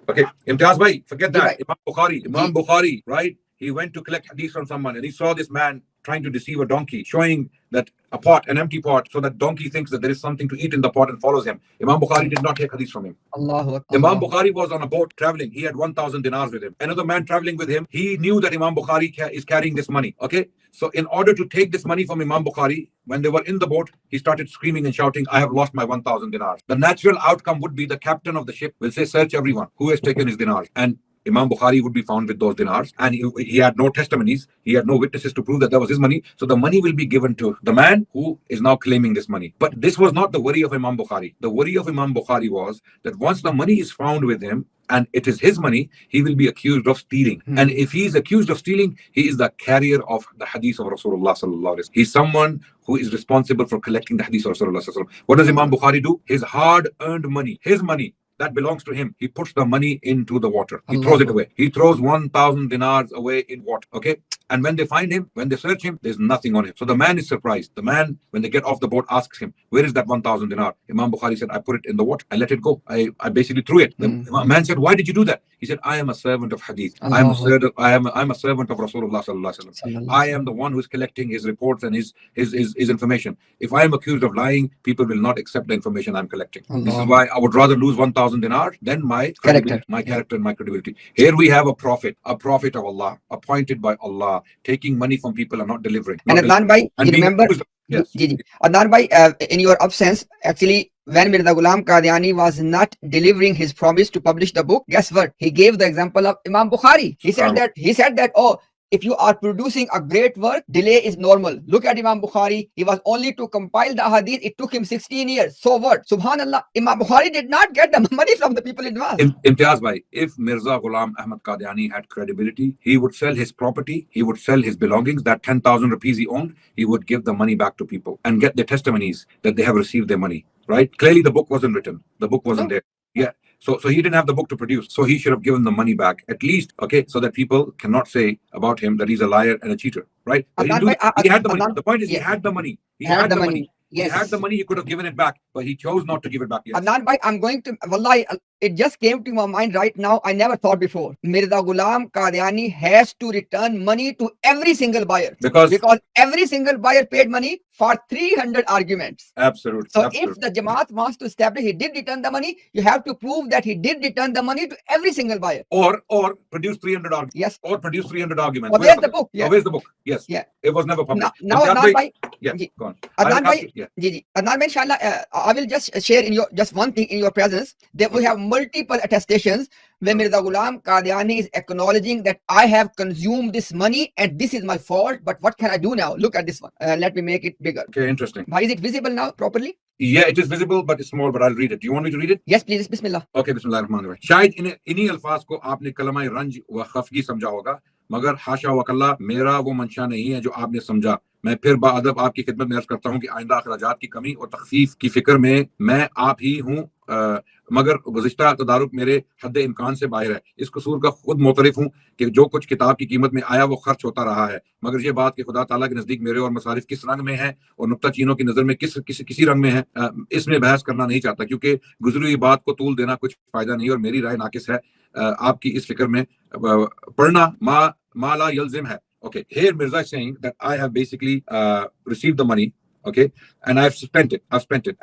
Imtiaz bhai, forget that. Imam Bukhari, right? He went to collect hadith from someone and he saw this man trying to deceive a donkey, showing that an empty pot, so that donkey thinks that there is something to eat in the pot and follows him. Imam Bukhari did not take hadith from him. Allahu Akbar. Imam Bukhari was on a boat traveling. He had 1,000 dinars with him. Another man traveling with him, he knew that Imam Bukhari is carrying this money. Okay. So in order to take this money from Imam Bukhari, when they were in the boat, he started screaming and shouting, I have lost my 1,000 dinars. The natural outcome would be the captain of the ship will say, search everyone who has taken his dinars. And Imam Bukhari would be found with those dinars, and he had no testimonies, he had no witnesses to prove that that was his money. So the money will be given to the man who is now claiming this money. But this was not the worry of Imam Bukhari. The worry of Imam Bukhari was that once the money is found with him, and it is his money, he will be accused of stealing. And if he is accused of stealing, he is the carrier of the hadith of Rasulullah sallallahu alaihi wasallam. He's someone who is responsible for collecting the hadith of Rasulullah sallallahu alaihi wasallam. What does Imam Bukhari do? His hard-earned money, his money, that belongs to him. He puts the money into the water. He throws it away. He throws 1,000 dinars away in water. Okay. And when they find him, when they search him, there's nothing on him. So the man is surprised. The man, when they get off the boat, asks him, where is that 1,000 dinar? Imam Bukhari said, I put it in the water. I let it go. I basically threw it. The man said, why did you do that? He said, I am a servant of hadith. I'm a servant of Rasulullah sallallahu alaihi wasallam. I am the one who is collecting his reports and his information. If I am accused of lying, people will not accept the information I'm collecting. This is why I would rather lose 1,000 dinars than my character and my credibility. Here we have a prophet of Allah, appointed by Allah, taking money from people and not delivering. And Adnan bhai, you remember? Yes. Adnan bhai, in your absence, actually, when Mirza Ghulam Qadiani was not delivering his promise to publish the book, guess what? He gave the example of Imam Bukhari. He said that, oh, if you are producing a great work, delay is normal. Look at Imam Bukhari. He was only to compile the hadith. It took him 16 years. So what? Subhanallah. Imam Bukhari did not get the money from the people in advance. Imtiaz bhai, if Mirza Ghulam Ahmad Qadiani had credibility, he would sell his property, he would sell his belongings, that 10,000 rupees he owned, he would give the money back to people and get their testimonies that they have received their money, right? Clearly the book wasn't written. The book wasn't there. Yeah. So he didn't have the book to produce. So he should have given the money back, at least, okay, so that people cannot say about him that he's a liar and a cheater, right? But he had the money. The point is, he had the money. He had the money. Yes. He had the money, he could have given it back, but he chose not to give it back. Yes. Adnan bhai, I'm going to, wallahi, it just came to my mind right now. I never thought before. Mirza Ghulam Qadiani has to return money to every single buyer. Because every single buyer paid money for 300 arguments. Absolutely. So if the Jamaat wants to establish he did return the money, you have to prove that he did return the money to every single buyer. Or produce 300 arguments. Yes. Or produce 300 arguments. Where's the book? Yeah. Where's the book? Yes. Yeah. It was never published. Now Adnan bhai. Yeah, go on. Adnan bhai, Adnan bhai, inshallah, I will just share in your just one thing in your presence that we have multiple attestations where Mirza Ghulam Qadiani is acknowledging that I have consumed this money and this is my fault, but what can I do now? Look at this one. Let me make it bigger. Okay, interesting. Why is it visible now properly? Yeah, it is visible, but it's small, but I'll read it. Do you want me to read it? Yes, please. Bismillah. Okay, बिस्मिल्लाहिर्रहमानिर्रहीम। शायद इन्हीं अल्फाज को आपने कलमा रंज व खफगी समझा होगा, मगर हाशा वकल्ला मेरा वो मंशा नहीं है जो आपने समझा। मैं फिर बाअदब आपकी खिदमत में अर्ज करता हूँ कि आइंदा अखराजात की कमी और तखफीफ की फिक्र में मैं आप ही हूँ, मगर गुज़िश्ता तदारुक मेरे हद इम्कान से बाहर है। इस कसूर का खुद मोतरफ हूँ कि जो कुछ किताब की कीमत में आया वो खर्च होता रहा है, मगर ये बात कि खुदा ताला के नजदीक मेरे और मसारिफ किस रंग में है और नुक्ता चीनों की नजर में किसी रंग में है, इसमें बहस करना नहीं चाहता, क्योंकि गुजरी हुई बात को तूल देना कुछ फायदा नहीं और मेरी राय नाकिस है। आपकी इस फिक्र में पढ़ना माला यल्जिम है। Okay, here Mirza is saying that I have basically received the money, okay, and I've spent it,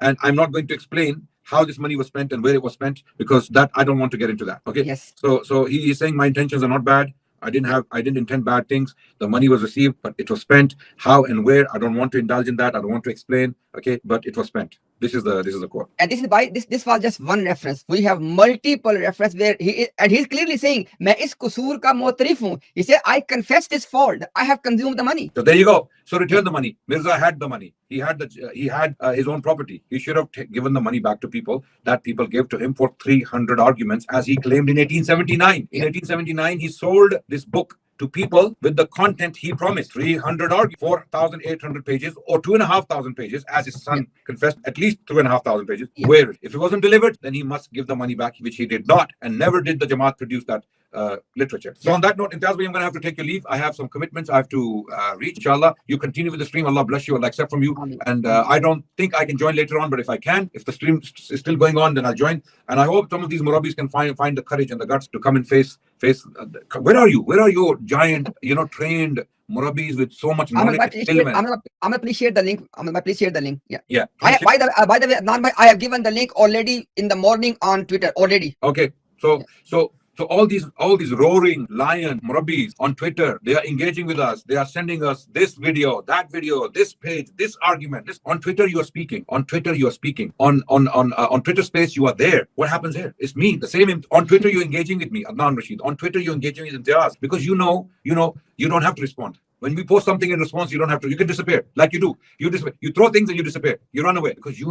and I'm not going to explain how this money was spent and where it was spent, because that I don't want to get into that. Okay. Yes. So he is saying my intentions are not bad. I didn't intend bad things. The money was received, but it was spent. How and where, I don't want to indulge in that. I don't want to explain. Okay, but it was spent. This is the quote. And this is why this was just one reference. We have multiple reference where he's clearly saying, "मैं इस कसूर का मोतरिफ हूँ." He said, "I confess this fault. I have consumed the money." So there you go. So return the money. Mirza had the money. He had his own property. He should have given the money back to people that people gave to him for 300 arguments, as he claimed in 1879. In 1879, he sold this book to people with the content he promised. 300 arguments, 4,800 pages or 2,500 pages, as his son confessed, at least 2,500 pages. Yeah. Where if it wasn't delivered, then he must give the money back, which he did not, and never did the Jamaat produce that literature. So on that note, Imtiaz, I'm going to have to take your leave. I have some commitments I have to reach. Inshallah, you continue with the stream. Allah bless you. Allah accept from you. Ameen. And I don't think I can join later on, but if I can, if the stream is still going on, then I'll join. And I hope some of these Murabbis can find the courage and the guts to come and face. Where are you? Where are your giant, trained Murabbis with so much knowledge? I'm gonna please share the link. Please share the link. Yeah. Yeah. By the way, Adnan bhai, I have given the link already in the morning on Twitter already. Okay. So all these roaring lion Murabbis on Twitter, they are engaging with us. They are sending us this video, that video, this page, this argument. On Twitter you are speaking. On Twitter you are speaking. On Twitter Space you are there. What happens here? It's me. The same on Twitter you're engaging with me, Adnan Rashid. On Twitter you're engaging with Imtiaz, because you don't have to respond. When we post something in response, you don't have to. You can disappear like you do. You disappear. You throw things and you disappear. You run away because you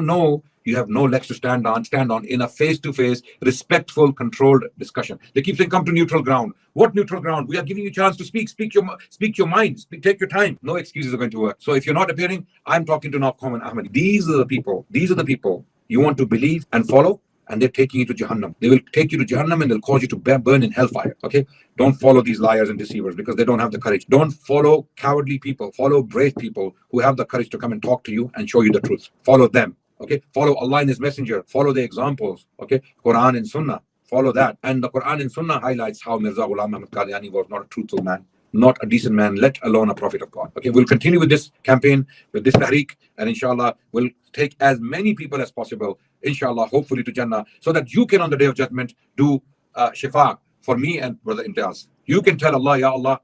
have no legs to stand on in a face-to-face, respectful, controlled discussion. They keep saying, come to neutral ground. What neutral ground? We are giving you a chance to speak. Speak your mind. Take your time. No excuses are going to work. So if you're not appearing, I'm talking to now common Ahmadi. These are the people you want to believe and follow, and they're taking you to Jahannam. They will take you to Jahannam and they'll cause you to burn in hellfire. Okay? Don't follow these liars and deceivers because they don't have the courage. Don't follow cowardly people. Follow brave people who have the courage to come and talk to you and show you the truth. Follow them. Okay? Follow Allah and His Messenger. Follow the examples. Okay? Quran and Sunnah. Follow that. And the Quran and Sunnah highlights how Mirza Ghulam Ahmad Qadiani was not a truthful man, not a decent man, let alone a prophet of God. Okay, we'll continue with this campaign, with this tahriq, and inshallah, we'll take as many people as possible, inshallah, hopefully to Jannah, so that you can on the day of judgment do shifa for me and Brother Imtiaz. You can tell Allah, Ya Allah,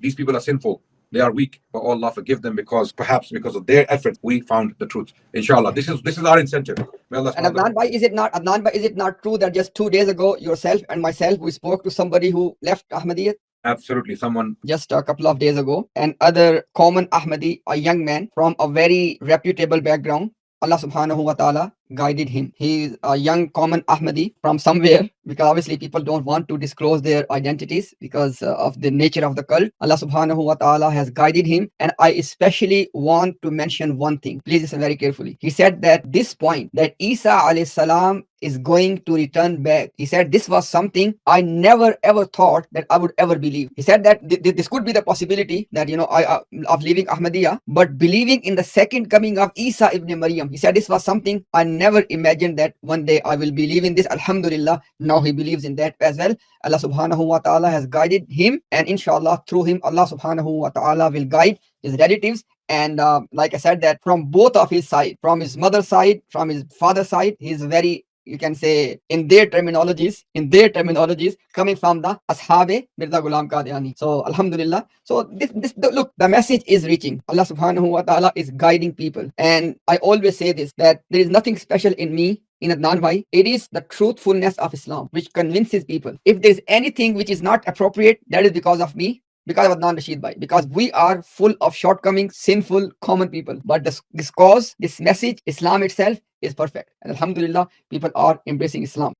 these people are sinful. They are weak, but oh Allah forgive them because of their efforts we found the truth. Inshallah, this is our incentive. May Allah and Adnan bhai, is it not true that just 2 days ago yourself and myself we spoke to somebody who left Ahmadiyya? Absolutely, someone just a couple of days ago, and other common Ahmadi, a young man from a very reputable background. Allah subhanahu wa ta'ala guided him. He is a young common Ahmadi from somewhere, because obviously people don't want to disclose their identities because of the nature of the cult. Allah subhanahu wa ta'ala has guided him, and I especially want to mention one thing. Please listen very carefully. He said that this point, that Isa alayhi salam is going to return back. He said this was something I never ever thought that I would ever believe. He said that this could be the possibility that of leaving Ahmadiyya, but believing in the second coming of Isa ibn Maryam. He said this was something I never imagined that one day I will believe in this. Alhamdulillah, now he believes in that as well. Allah subhanahu wa ta'ala has guided him, and inshallah through him Allah subhanahu wa ta'ala will guide his relatives. And like I said, that from both of his side, from his mother's side, from his father's side, he is very you can say in their terminologies, coming from the Ashabe Mirza Ghulam Qadiani. So Alhamdulillah. So look, the message is reaching. Allah subhanahu wa ta'ala is guiding people. And I always say this, that there is nothing special in me, in Adnan Bhai. It is the truthfulness of Islam which convinces people. If there is anything which is not appropriate, that is because of me, because of Adnan Rashid Bhai, because we are full of shortcomings, sinful, common people. But this cause, this message, Islam itself is perfect. And Alhamdulillah, people are embracing Islam.